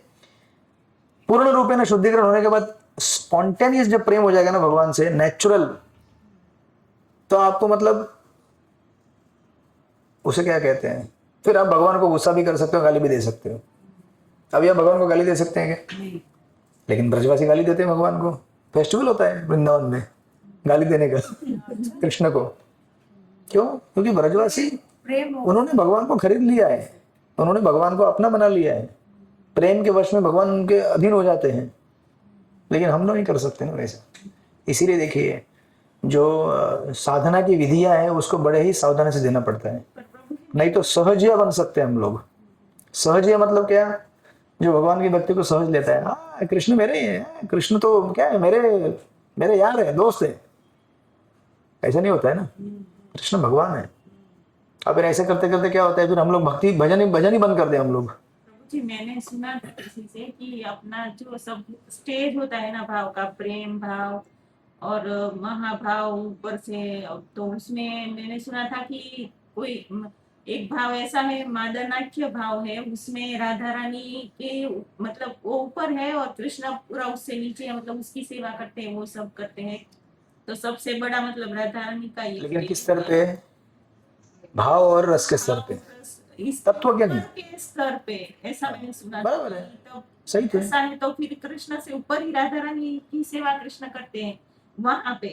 पूर्ण रूप में शुद्धिकरण होने के बाद स्पॉन्टेनियस जब प्रेम हो जाएगा ना भगवान से, नेचुरल, तो आपको मतलब उसे क्या कहते हैं, फिर आप भगवान को गुस्सा भी कर सकते हो, गाली भी दे सकते हो। अभी आप भगवान को गाली दे सकते हैं क्या? लेकिन ब्रजवासी गाली देते हैं भगवान को, फेस्टिवल होता है वृंदावन में गाली देने का कृष्ण को। क्यों? क्योंकि ब्रजवासी प्रेम उन्होंने भगवान को खरीद लिया है, उन्होंने भगवान को अपना बना लिया है, प्रेम के वश में भगवान उनके अधीन हो जाते हैं। लेकिन हम लोग नहीं कर सकते ना वैसा। इसीलिए देखिए जो साधना की विधियां हैं उसको बड़े ही सावधानी से देना पड़ता है, नहीं तो सहजिया बन सकते हैं हम लोग। सहजिया मतलब क्या? जो भगवान की भक्ति को सहज लेता है, हाँ कृष्ण मेरे ही है, कृष्ण तो क्या है, मेरे यार है, दोस्त है। ऐसा नहीं होता है ना, कृष्ण भगवान है। अब फिर ऐसे करते करते क्या होता है, फिर हम लोग भक्ति भजन ही बंद कर दे हम लोग। प्रभु जी मैंने सुना था किसी से कि अपना जो सब स्टेज होता है ना भाव का, प्रेम भाव और महाभाव ऊपर से, तो उसमें मैंने सुना था कि कोई एक भाव ऐसा है, मादनाख्य भाव है, उसमें राधा रानी के मतलब वो ऊपर है और कृष्ण पूरा उससे नीचे है, मतलब उसकी सेवा करते हैं, वो सब करते हैं। तो सबसे बड़ा मतलब राधा रानी का ये। लेकिन किस स्तर पे? भाव और रस के स्तर पे, इस तत्व के नहीं। के स्तर पे ऐसा मैंने सुना। बराबर है, तो सही थे। ऐसा है तो फिर कृष्ण से ऊपर ही राधा रानी की सेवा कृष्ण करते हैं वहां पे,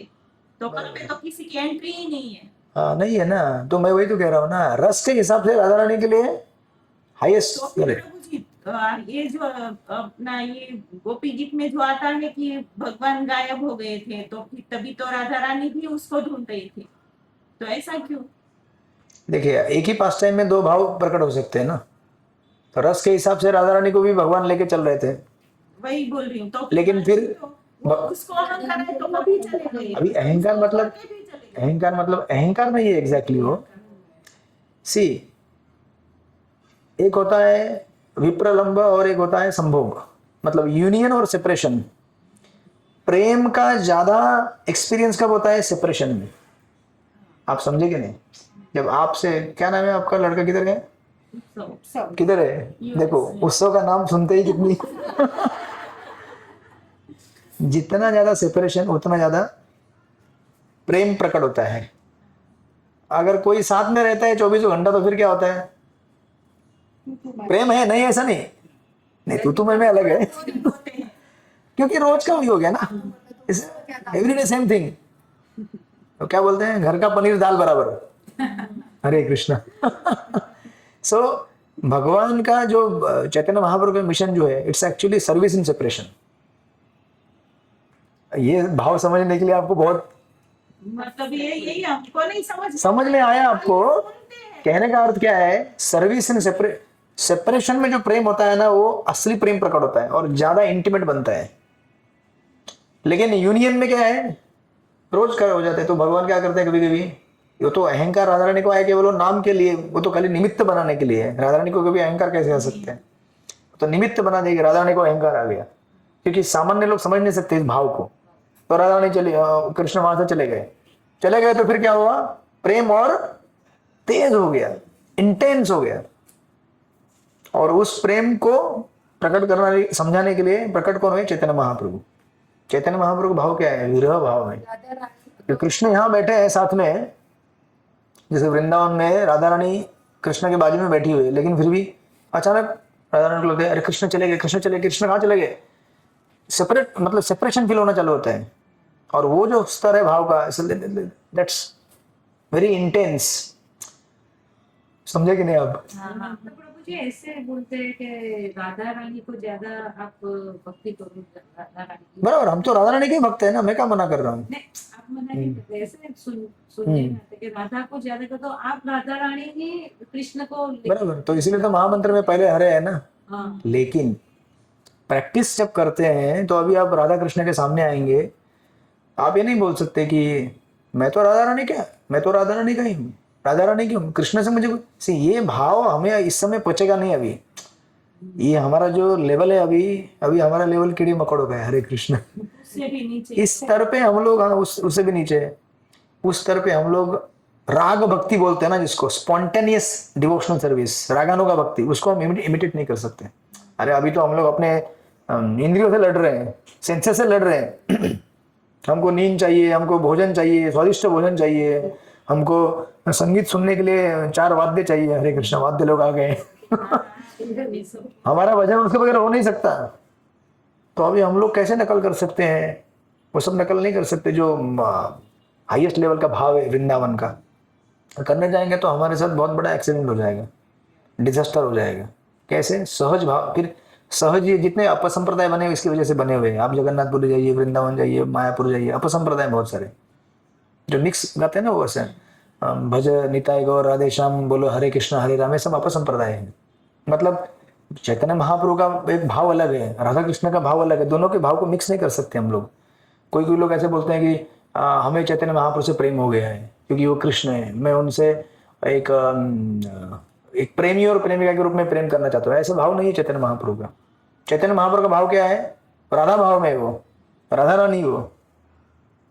तो वहां पे तो किसी की एंट्री ही नहीं है। हाँ नहीं है ना, तो मैं वही तो कह रहा हूँ ना, रस के हिसाब से राधा रानी के लिए हाईएस्ट तो फिर प्रभु जी ये जो अपना ये गोपी गीत में जो आता है कि भगवान गायब हो गए थे, तो फिर तभी तो राधा रानी भी उसको ढूंढ रही थी, तो ऐसा क्यों? देखिए, एक ही पास टाइम में दो भाव प्रकट हो सकते हैं ना। तो रस के हिसाब से राधा रानी को भी भगवान लेके चल रहे थे, वही बोल रही हूँ। तो लेकिन फिर वो उसको अहंकार है तो वो भी चले गए। अभी अहंकार मतलब अहंकार नहीं है एग्जैक्टली वो। सी, एक होता है विप्रलंब और एक होता है संभोग, मतलब यूनियन और सेपरेशन। प्रेम का ज्यादा एक्सपीरियंस कब होता है? सेपरेशन में। आप समझे कि नहीं? जब आपसे, क्या नाम है आपका? लड़का किधर है? सब किधर है? देखो, उत्सव का नाम सुनते ही कितनी जितना ज्यादा सेपरेशन उतना ज्यादा प्रेम प्रकट होता है। अगर कोई साथ में रहता है 24 घंटा तो फिर क्या होता है? प्रेम है नहीं, ऐसा नहीं नहीं, तू मैं अलग है क्योंकि रोज का वही हो गया ना, एवरीडे सेम थिंग। तो क्या बोलते हैं, घर का पनीर दाल बराबर। हरे कृष्णा। सो भगवान का जो चैतन्य महाप्रभु का मिशन जो है, it's actually service in separation. ये भाव समझने के लिए आपको बहुत, मतलब ये यही हमको नहीं समझ में आया आपको? कहने का अर्थ क्या है? सर्विस इन सेपरेशन में जो प्रेम होता है ना, वो असली प्रेम प्रकट होता है और ज्यादा इंटीमेट बनता है। लेकिन यूनियन में क्या है, रोज का हो जाता है। तो भगवान क्या करते हैं कभी कभी, वो तो अहंकार राधा रानी को आया केवल नाम के लिए, वो तो खाली निमित्त बनाने के लिए है। राधा रानी को कभी अहंकार कैसे आ सकते हैं? तो निमित्त बना देगी, राधा रानी को अहंकार आ गया, क्योंकि सामान्य लोग समझ नहीं सकते इस भाव को। तो राधा रानी चली, कृष्ण वहां से चले गए तो फिर क्या हुआ? प्रेम और तेज हो गया, इंटेंस हो गया। और उस प्रेम को प्रकट करना, समझाने के लिए प्रकट कौन हुए? चैतन्य महाप्रभु। चैतन्य महाप्रभु भाव क्या है? विरह भाव है। तो कृष्ण यहाँ बैठे हैं साथ में, जैसे वृंदावन में राधा रानी कृष्ण के बाजू में बैठी हुई है, लेकिन फिर भी अचानक राधा रानी को लगता है अरे कृष्ण चले गए, कृष्ण चले, कृष्ण कहाँ चले गए? सेपरेट, मतलब सेपरेशन फील होना चालू होता है। और वो जो स्तर है भाव का, दैट्स वेरी इंटेंस। समझे कि नहीं आप? तो प्रभु जी ऐसे बोलते हैं कि राधा रानी को ज्यादा आप भक्ति करो, राधा रानी की। बराबर, हम तो राधा रानी के भक्त है ना, मैं क्या मना कर रहा हूँ? नहीं, आप मना नहीं करते, ऐसे सुनने में आता है कि राधा को ज्यादा करो, तो आप राधा रानी ही कृष्ण को बराबर, तो इसीलिए तो महामंत्र में पहले हरे है ना। हाँ। लेकिन प्रैक्टिस जब करते हैं तो अभी आप राधा कृष्ण के सामने आएंगे, आप ये नहीं बोल सकते कि मैं तो राधा रानी क्या, मैं तो राधा रानी का ही हूँ, राधा रानी की हूँ, कृष्ण से मुझे से ये भाव हमें इस समय पहुंचेगा नहीं। अभी ये हमारा जो लेवल है, अभी हमारा लेवल कीड़ी मकोड़ों का है। हरे कृष्ण। उससे भी नीचे इस स्तर पे हम लोग, हाँ उससे भी नीचे है, उस स्तर पे हम लोग राग भक्ति बोलते हैं ना, जिसको स्पॉन्टेनियस डिवोशनल सर्विस, रागानुगा भक्ति, उसको हम इमिटेट नहीं कर सकते। अरे अभी तो हम लोग अपने इंद्रियों से लड़ रहे हैं, सेंसेस से लड़ रहे हैं। हमको नींद चाहिए, हमको भोजन चाहिए, स्वादिष्ट भोजन चाहिए, हमको संगीत सुनने के लिए 4 वाद्य चाहिए। हरे कृष्ण, वाद्य लोग आ गए। हमारा भजन उसके बगैर हो नहीं सकता। तो अभी हम लोग कैसे नकल कर सकते हैं? वो सब नकल नहीं कर सकते। जो हाईएस्ट लेवल का भाव है वृंदावन का, करने जाएंगे तो हमारे साथ बहुत बड़ा एक्सीडेंट हो जाएगा, डिजास्टर हो जाएगा। कैसे? सहज भाव, फिर सहज, ये जितने अपसंप्रदाय बने हुए इसकी वजह से बने हुए हैं। आप जगन्नाथपुरी जाइए, वृंदावन जाइए, मायापुर जाइए, अपसंप्रदाय बहुत सारे जो मिक्स गाते हैं ना, वो वैसे भज निताय गौर राधे श्याम, बोलो हरे कृष्ण हरे राम, ये सब अपसंप्रदाय है। मतलब चैतन्य महाप्रभु का एक भाव अलग है, राधा कृष्ण का भाव अलग है, दोनों के भाव को मिक्स नहीं कर सकते हम लोग। कोई लोग ऐसे बोलते हैं कि हमें चैतन्य महाप्रभु से प्रेम हो गया है क्योंकि वो कृष्ण है, मैं उनसे एक प्रेमी और प्रेमिका के रूप में प्रेम करना चाहता हूँ। ऐसा भाव नहीं है चैतन्य महाप्रभु का। चैतन्य महाप्रभु का भाव क्या है? राधा भाव में, वो राधा रानी वो।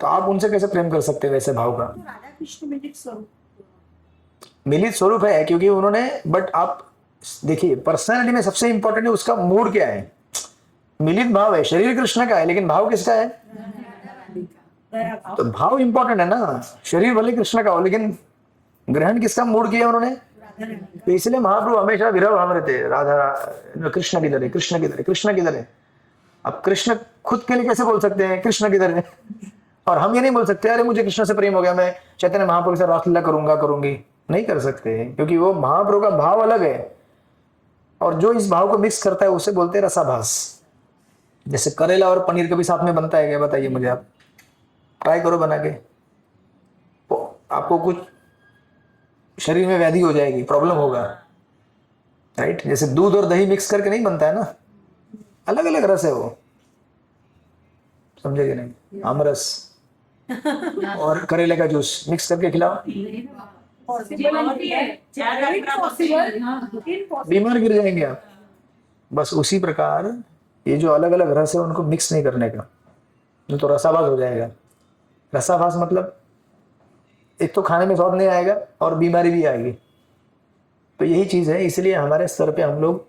तो आप उनसे कैसे प्रेम कर सकते हैं वैसे भाव का? तो राधा कृष्ण मिलित स्वरूप, मिलित स्वरूप है क्योंकि उन्होंने, बट आप देखिए पर्सनैलिटी में सबसे इंपॉर्टेंट है उसका मूड क्या है। मिलित भाव है, शरीर कृष्ण का है, लेकिन भाव किसका है? दया भाव, तो भाव इंपॉर्टेंट है ना। शरीर भले कृष्ण का हो, लेकिन ग्रहण किसका मूड किया उन्होंने? राधा रानी तो इसलिए महाप्रभु हमेशा विरह भाव में रहते, राधा कृष्ण किधर है, कृष्ण किधर है, कृष्ण किधर है। अब कृष्ण खुद के लिए कैसे बोल सकते हैं कृष्ण किधर है? और हम ये नहीं बोल सकते अरे मुझे कृष्ण से प्रेम हो गया, मैं चैतन्य महाप्रभु से रासलीला करूंगा, करूंगी। नहीं कर सकते, क्योंकि वो महाप्रभु का भाव अलग है। और जो इस भाव को मिक्स करता है उसे बोलते हैं रसाभास। जैसे करेला और पनीर कभी साथ में बनता है क्या, बताइए मुझे आप, ट्राई करो बना के, तो आपको कुछ शरीर में व्याधि हो जाएगी, प्रॉब्लम होगा, राइट। जैसे दूध और दही मिक्स करके नहीं बनता है ना, अलग अलग रस है वो, समझे कि नहीं। आमरस और करेले का जूस मिक्स करके खिलाओ, बीमार गिर जाएंगे आप। बस उसी प्रकार ये जो अलग अलग रस है उनको मिक्स नहीं करने का, नहीं तो रसाभास हो जाएगा। रसाभास मतलब एक तो खाने में स्वाद नहीं आएगा और बीमारी भी आएगी। तो यही चीज है, इसलिए हमारे स्तर पे हम लोग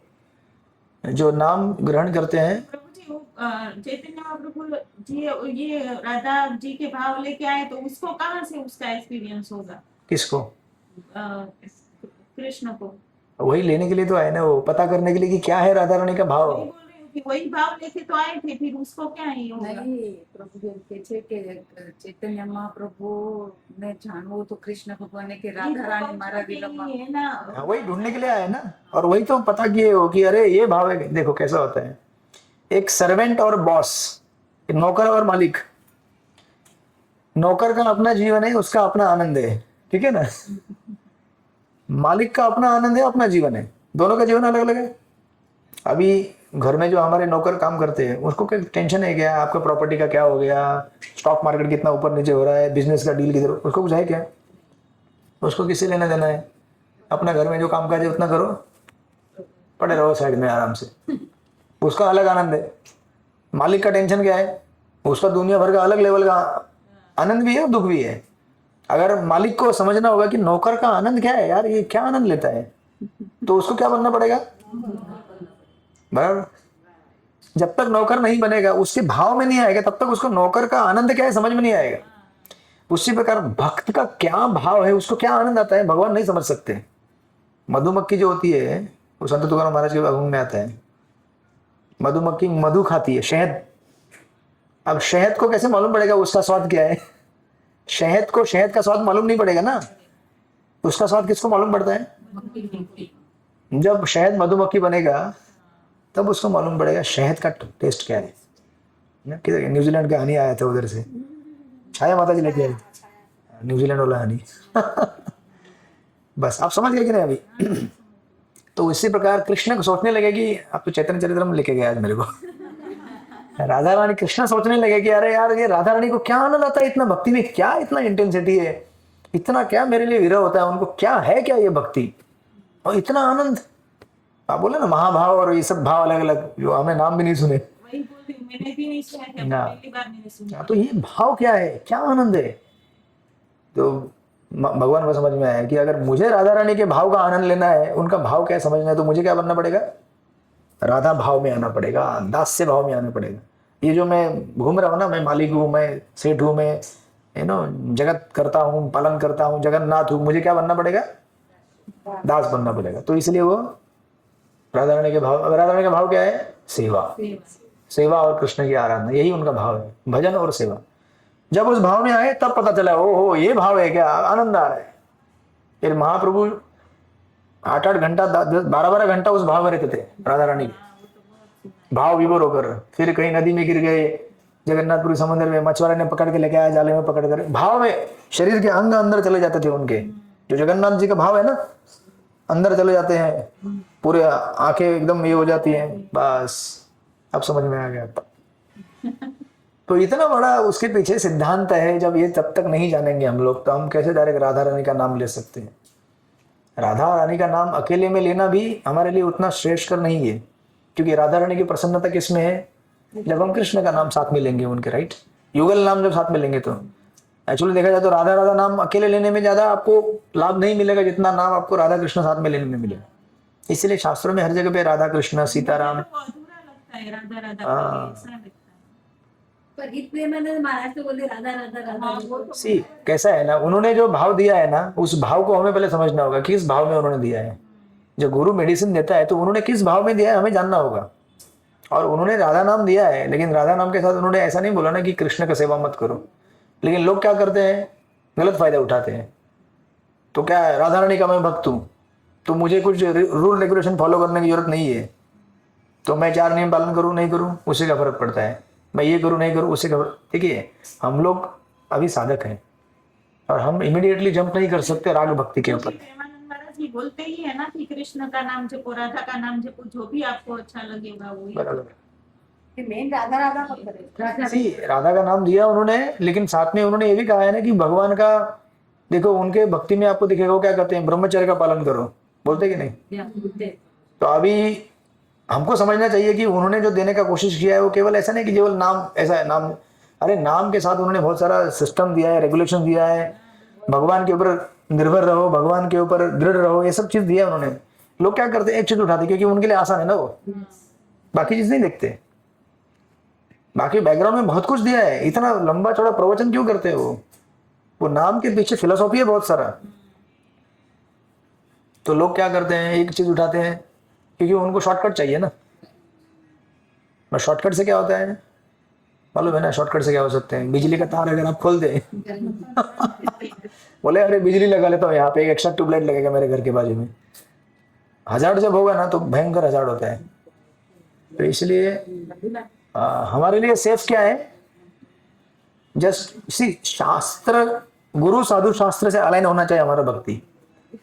जो नाम ग्रहण करते हैं, प्रभु जी वो चैतन्य महाप्रभु जी ये राधा जी के भाव लेके आए तो उसको कहाँ से उसका एक्सपीरियंस होगा? किसको? कृष्ण को। वही लेने के लिए तो आए ना, वो पता करने के लिए कि क्या है राधा रानी का भाव। वही बोल रही हूँ कि वही भाव लेके तो आए थे, फिर उसको क्या ही होगा? नहीं, प्रभु जी કહે છે કે ચૈતન્ય મહાપ્રભુ ને જાણવું તો કૃષ્ણ ભગવાને કે રાधा रानी मारा विलंबा है ना। हाँ, वही ढूंढने के लिए आए ना, और वही तो पता किए हो कि अरे ये भाव है। देखो कैसा होता है, एक सर्वेंट और बॉस, नौकर और मालिक। नौकर का अपना जीवन है, उसका अपना आनंद है, ठीक है ना। मालिक का अपना आनंद है, अपना जीवन है, दोनों का जीवन अलग अलग है। अभी घर में जो हमारे नौकर काम करते हैं उसको क्या टेंशन है क्या, आपका प्रॉपर्टी का क्या हो गया, स्टॉक मार्केट कितना ऊपर नीचे हो रहा है, बिजनेस का डील किधर, उसको कुछ है क्या? उसको किससे लेना देना है? अपना घर में जो काम काज है उतना करो, पड़े रहो साइड में आराम से, उसका अलग आनंद है। मालिक का टेंशन क्या है, उसका दुनिया भर का अलग लेवल का आनंद भी है और दुख भी है। अगर मालिक को समझना होगा कि नौकर का आनंद क्या है, यार ये क्या आनंद लेता है, तो उसको क्या बनना पड़ेगा, बराबर। जब तक नौकर नहीं बनेगा, उसके भाव में नहीं आएगा, तब तक उसको नौकर का आनंद क्या है समझ में नहीं आएगा। उसी प्रकार भक्त का क्या भाव है, उसको क्या आनंद आता है, भगवान नहीं समझ सकते। मधुमक्खी जो होती है, वो संत तुकाराम महाराज के भागवत में आता है, मधुमक्खी मधु खाती है, शहद। अब शहद को कैसे मालूम पड़ेगा उसका स्वाद क्या है? शहद को शहद का स्वाद मालूम नहीं पड़ेगा ना, उसका स्वाद किसको मालूम पड़ता है? जब शहद मधुमक्खी बनेगा तब उसको मालूम पड़ेगा शहद का टेस्ट क्या है। किधर न्यूजीलैंड का हनी आया था उधर से, छाया माता जी लेके आई, न्यूजीलैंड वाला हनी। बस आप समझ गए कि नहीं अभी? तो इसी प्रकार कृष्ण को सोचने लगे कि आप तो चैतन्य चरित्रम लेके गए आज मेरे को। राधा रानी, कृष्ण सोचने लगे कि अरे यार ये राधा रानी को क्या आनंद आता है, इतना भक्ति में क्या इतना इंटेंसिटी है, इतना क्या मेरे लिए विरह होता है, उनको क्या है क्या ये भक्ति और इतना आनंद। आप बोले ना महाभाव और ये सब भाव अलग अलग जो हमने नाम भी नहीं सुने, वही बोल रही हूँ, मैंने भी नहीं सुना था, ना। पहली बार मैंने सुना। तो ये भाव क्या है, क्या आनंद है। तो भगवान को समझ में आया कि अगर मुझे राधा रानी के भाव का आनंद लेना है, उनका भाव क्या समझना है, तो मुझे क्या बनना पड़ेगा, राधा भाव में आना पड़ेगा, दास्य भाव में आना पड़ेगा। ये जो मैं घूम रहा हूँ ना, मैं मालिक हूँ, मैं सेठ हूँ, मैं जगत करता हूँ, पालन करता हूँ, जगन्नाथ हूँ, मुझे क्या बनना पड़ेगा, दास बनना पड़ेगा। तो इसलिए वो राधा रानी के भाव, राधा रानी का भाव क्या है, सेवा, सेवा और कृष्ण की आराधना, यही उनका भाव है, भजन और सेवा। जब उस भाव में आए तब पता चला ओ हो ये भाव है क्या, आनंद आ रहा है। फिर महाप्रभु 8-8 घंटा 12-12 घंटा उस भाव में रहते थे राधा रानी के भाव विभोर होकर। फिर कहीं नदी में गिर गए, जगन्नाथपुरी समुद्र में मछुआरे ने पकड़ के लेके आया, जाले में पकड़ कर, भाव में शरीर के अंग अंदर चले जाते थे उनके। जो जगन्नाथ जी का भाव है ना, अंदर चले जाते हैं, पूरे आंखें एकदम ये हो जाती हैं। बस अब समझ में आ गया। तो इतना बड़ा उसके पीछे सिद्धांत है, जब ये तब तक नहीं जानेंगे हम लोग, तो हम कैसे डायरेक्ट राधा रानी का नाम ले सकते हैं। राधा रानी का नाम अकेले में लेना भी हमारे लिए उतना श्रेष्ठकर नहीं है, क्योंकि राधा रानी की प्रसन्नता किसमें है, जब हम कृष्ण का नाम साथ में लेंगे उनके, राइट, युगल नाम जब साथ में लेंगे। तो एक्चुअली देखा जाए तो राधा राधा नाम अकेले लेने में ज्यादा आपको लाभ नहीं मिलेगा, जितना नाम आपको राधा कृष्ण साथ में लेने में मिलेगा। इसलिए शास्त्रों में हर जगह पे राधा कृष्ण सीताराम, अधूरा लगता है, राधा राधा ऐसा लगता है। पर गीत प्रेम में महाराज तो बोले राधा राधा राधा। सी कैसा है ना, उन्होंने जो भाव दिया है ना, उस भाव को हमें पहले समझना होगा किस भाव में उन्होंने दिया है। जो गुरु मेडिसिन देता है तो उन्होंने किस भाव में दिया है हमें जानना होगा। और उन्होंने राधा नाम दिया है, लेकिन राधा नाम के साथ उन्होंने ऐसा नहीं बोला ना कि कृष्ण का सेवा मत करो। लेकिन लोग क्या करते हैं, गलत फायदा उठाते हैं। तो क्या है, राधा रानी का मैं भक्त हूँ, तो मुझे कुछ रूल रेगुलेशन फॉलो करने की जरूरत नहीं है। तो मैं 4 नियम पालन करूँ नहीं करूँ उससे क्या फर्क पड़ता है, मैं ये करूँ नहीं करूँ उससे क्या फर्क। देखिए हम लोग अभी साधक हैं और हम इमीडिएटली जंप नहीं कर सकते राग भक्ति के ऊपर। प्रेमानंद महाराज जी बोलते ही है ना कि कृष्ण का नाम जपो, राधा का नाम जपो, जो भी आपको अच्छा लगेगा वो बराबर। मेन राधा राधा मत करे। सी राधा का नाम दिया उन्होंने, लेकिन साथ में उन्होंने ये भी कहा है ना कि भगवान का देखो उनके भक्ति में आपको दिखेगा वो क्या करते हैं, ब्रह्मचर्य का पालन करो, बोलते कि नहीं। तो अभी हमको समझना चाहिए कि उन्होंने जो देने का कोशिश किया है वो केवल ऐसा नहीं कि केवल नाम ऐसा है नाम, अरे नाम के साथ उन्होंने बहुत सारा सिस्टम दिया है, रेगुलेशन दिया है, भगवान के ऊपर निर्भर रहो, भगवान के ऊपर दृढ़ रहो, ये सब चीज दिया है उन्होंने। लोग क्या करते हैं एक चीज उठाते क्योंकि उनके लिए आसान है ना, वो बाकी चीज नहीं देखते। बाकी बैकग्राउंड में बहुत कुछ दिया है, इतना लंबा चौड़ा प्रवचन क्यों करते हैं वो नाम के पीछे फिलोसॉफी है बहुत सारा। तो लोग क्या करते हैं एक चीज उठाते हैं क्योंकि उनको शॉर्टकट चाहिए ना। और शॉर्टकट से क्या होता है मालूम है ना, शॉर्टकट से क्या हो सकते हैं, बिजली का तार अगर आप खोल दे बोले अरे बिजली लगा लेता हूँ यहाँ पे, एक एक्स्ट्रा ट्यूबलाइट लगेगा मेरे घर के बाजू में, हजार्ड जब होगा ना तो भयंकर हजार्ड होता है। तो इसलिए हमारे लिए सेफ क्या है, जस्ट सी शास्त्र गुरु साधु शास्त्र से अलाइन होना चाहिए हमारा भक्ति।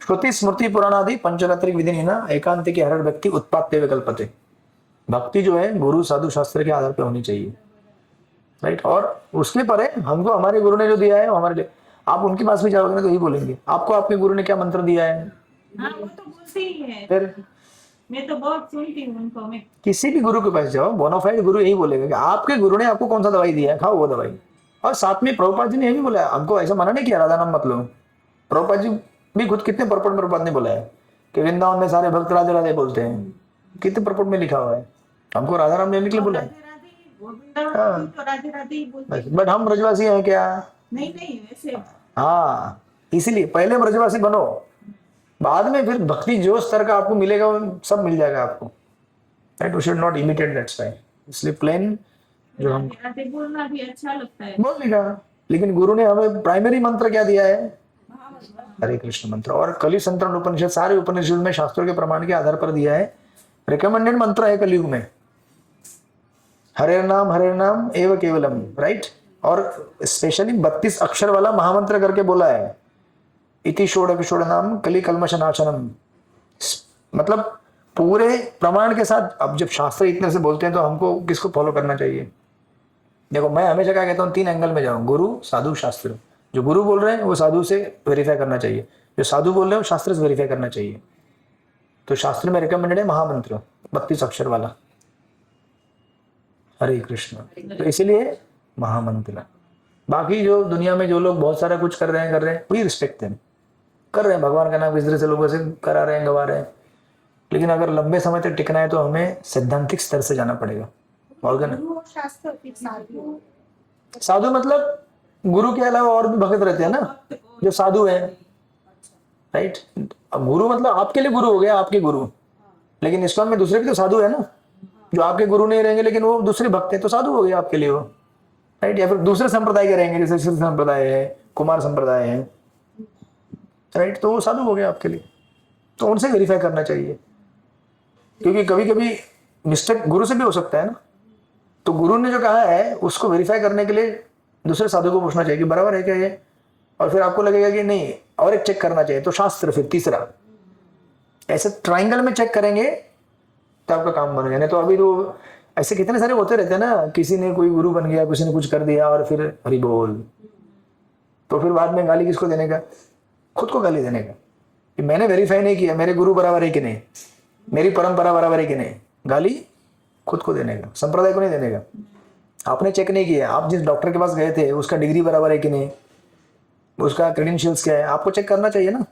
श्रुति स्मृति पुराण आदि पंचरात्रिक विधि ना एकांत के हर व्यक्ति उत्पाद्य विकल्पते। भक्ति जो है गुरु साधु शास्त्र के आधार पे होनी चाहिए, राइट। और उसके परे हमको हमारे गुरु ने जो दिया है वो हमारे लिए, आप उनके पास भी जाओगे ना तो यही बोलेंगे आपको आपके गुरु ने क्या मंत्र दिया है। हाँ वो तो बोलते ही है, फिर मैं तो बहुत सुनती हूँ उनको। मैं किसी भी गुरु के पास जाओ, बोनाफाइड गुरु यही बोलेगा कि आपके गुरु ने आपको कौन सा दवाई दिया है, खाओ वो दवाई। और साथ में प्रभुपाद जी ने यही भी बोला है, हमको ऐसा मना नहीं किया राधा नाम मत लो। प्रभुपाद जी भी खुद कितने परपट में प्रभुपाद ने बोला है कि वृंदावन में सारे भक्त राधे राधे बोलते हैं, कितने परपट में लिखा हुआ है, हमको राधा नाम लेने के लिए बोला है। राधे राधे ही बोलते हैं। बट हम ब्रजवासी हैं क्या, नहीं वैसे हाँ इसलिए पहले ब्रजवासी बनो, बाद में फिर भक्ति जो स्तर का आपको मिलेगा वो सब मिल जाएगा आपको, right. We should not imitate that's why. इसलिए प्लेन जो हम राधे बोलना भी अच्छा लगता है बोल देगा, लेकिन गुरु ने हमें प्राइमरी मंत्र क्या दिया है, हरे कृष्ण मंत्र। और कलि संतरण उपनिषद सारे उपनिषद में शास्त्रों के प्रमाण के आधार पर दिया है, रिकमेंडेड मंत्र है कलयुग में, हरे नाम एव केवलम, राइट। और स्पेशली 32 अक्षर वाला महामंत्र करके बोला है, इति षोडश नाम कलि कल्मष नाशनम। मतलब पूरे प्रमाण के साथ। अब जब शास्त्र इतने से बोलते हैं तो हमको किसको फॉलो करना चाहिए। देखो मैं हमेशा क्या कहता हूँ, 3 एंगल में जाओ, गुरु साधु शास्त्र। जो गुरु बोल रहे हैं वो साधु से वेरीफाई करना चाहिए, जो साधु बोल रहे हैं वो शास्त्र से वेरीफाई करना चाहिए। तो शास्त्र में रिकमेंडेड है महामंत्र 32 अक्षर वाला, हरे कृष्ण। तो इसीलिए महामंत्र। बाकी जो दुनिया में जो लोग बहुत सारा कुछ कर रहे हैं वी रिस्पेक्ट देम, कर रहे हैं भगवान का नाम इस तरह से लोगों से करा रहे हैं, गवा रहे हैं। लेकिन अगर लंबे समय तक टिकना है तो हमें सैद्धांतिक स्तर से जाना पड़ेगा। बोल ना, गुरु और शास्त्र साधु साधु मतलब गुरु के अलावा और भी भक्त रहते हैं ना जो साधु है, राइट। अब गुरु मतलब आपके लिए गुरु हो गया, आपके गुरु। लेकिन इस्लाम में दूसरे भी तो साधु है ना, जो आपके गुरु नहीं रहेंगे लेकिन वो दूसरे भक्त हैं तो साधु हो गए आपके लिए वो, राइट। या फिर दूसरे संप्रदाय के रहेंगे, जैसे सिद्ध संप्रदाय है, कुमार संप्रदाय है, राइट, तो वो साधु हो गए आपके लिए। तो उनसे वेरीफाई करना चाहिए, क्योंकि कभी कभी मिस्टेक गुरु से भी हो सकता है ना। तो गुरु ने जो कहा है उसको वेरीफाई करने के लिए दूसरे साधु को पूछना चाहिए कि बराबर है क्या ये, और फिर आपको लगेगा कि नहीं और एक चेक करना चाहिए, तो शास्त्र फिर तीसरा। ऐसे ट्राइंगल में चेक करेंगे तो आपका काम बन गया। नहीं तो अभी तो ऐसे कितने सारे होते रहते हैं ना, किसी ने कोई गुरु बन गया, किसी ने कुछ कर दिया और फिर हरि बोल, तो फिर बाद में गाली किसको देने का, खुद को गाली देने का कि मैंने वेरीफाई नहीं किया मेरे गुरु बराबर है कि नहीं, मेरी परंपरा बराबर है कि नहीं। गाली खुद को देने का, संप्रदाय को नहीं देने का। आपने चेक नहीं किया, आप जिस डॉक्टर के पास गए थे उसका डिग्री बराबर है कि नहीं, उसका क्रेडेंशियल्स क्या है, आपको चेक करना चाहिए ना।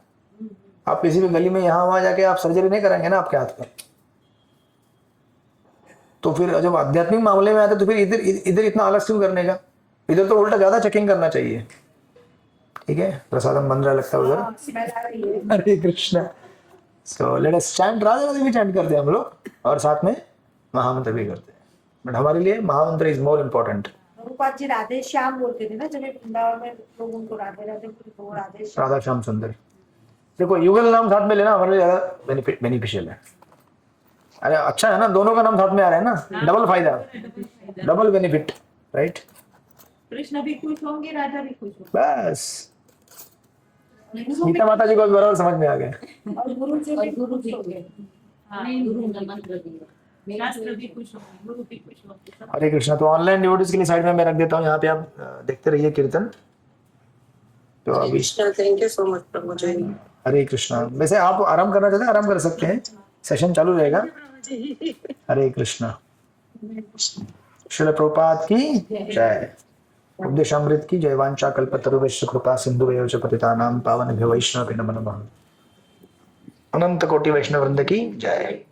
आप किसी भी गली में यहाँ वहां जाके आप सर्जरी नहीं कराएंगे ना आपके हाथ पर। तो फिर जब आध्यात्मिक मामले में आते तो फिर इधर इतना आलस क्यों करने का, इधर तो उल्टा ज्यादा चेकिंग करना चाहिए। ठीक है, प्रसादम बन रहा लगता है उधर। Hare Krishna. So let us chant, Radhe Radhe भी चैंट करते हैं हम लोग और साथ में महामंत्र भी करते हैं, बट हमारे लिए महामंत्र is more important. Prabhupada ji Radhe Shyam बोलते थे ना, जब वृंदावन में लोग उनको राधे राधे बोलते, तो राधे श्याम। राधा श्याम सुंदर, देखो युगल नाम साथ में लेना हमारे लिए ज्यादा बेनिफिशियल है। अरे अच्छा है ना, दोनों का नाम साथ में आ रहा है ना, डबल फायदा, डबल बेनिफिट, राइट। कृष्ण भी खुश होंगे, राधा भी खुश होंगे। बस गीता माता जी को बराबर समझ में आ गया। और गुरु जी भी खुश हो गए। हाँ, शास्त्र भी खुश होंगे, गुरु भी खुश होंगे, सब। हरे कृष्णा। तो ऑनलाइन डिवोटीज के लिए साइड में मैं रख देता हूँ, यहाँ पे आप देखते रहिए कीर्तन। तो अभी थैंक यू सो मच प्रभु जी। हरे कृष्णा। वैसे आप आराम करना चाहते हैं आराम कर सकते हैं, सेशन चालू रहेगा। हरे कृष्णा। श्रील प्रभुपाद की जय। उपदेशामृत की जय। वांछा कल्पतरुभ्यश्च कृपा सिंधुभ्यो च पतितानां पावनेभ्यो वैष्णवेभ्यो नमो नमः। अनंत कोटि वैष्णव वृंद की जय।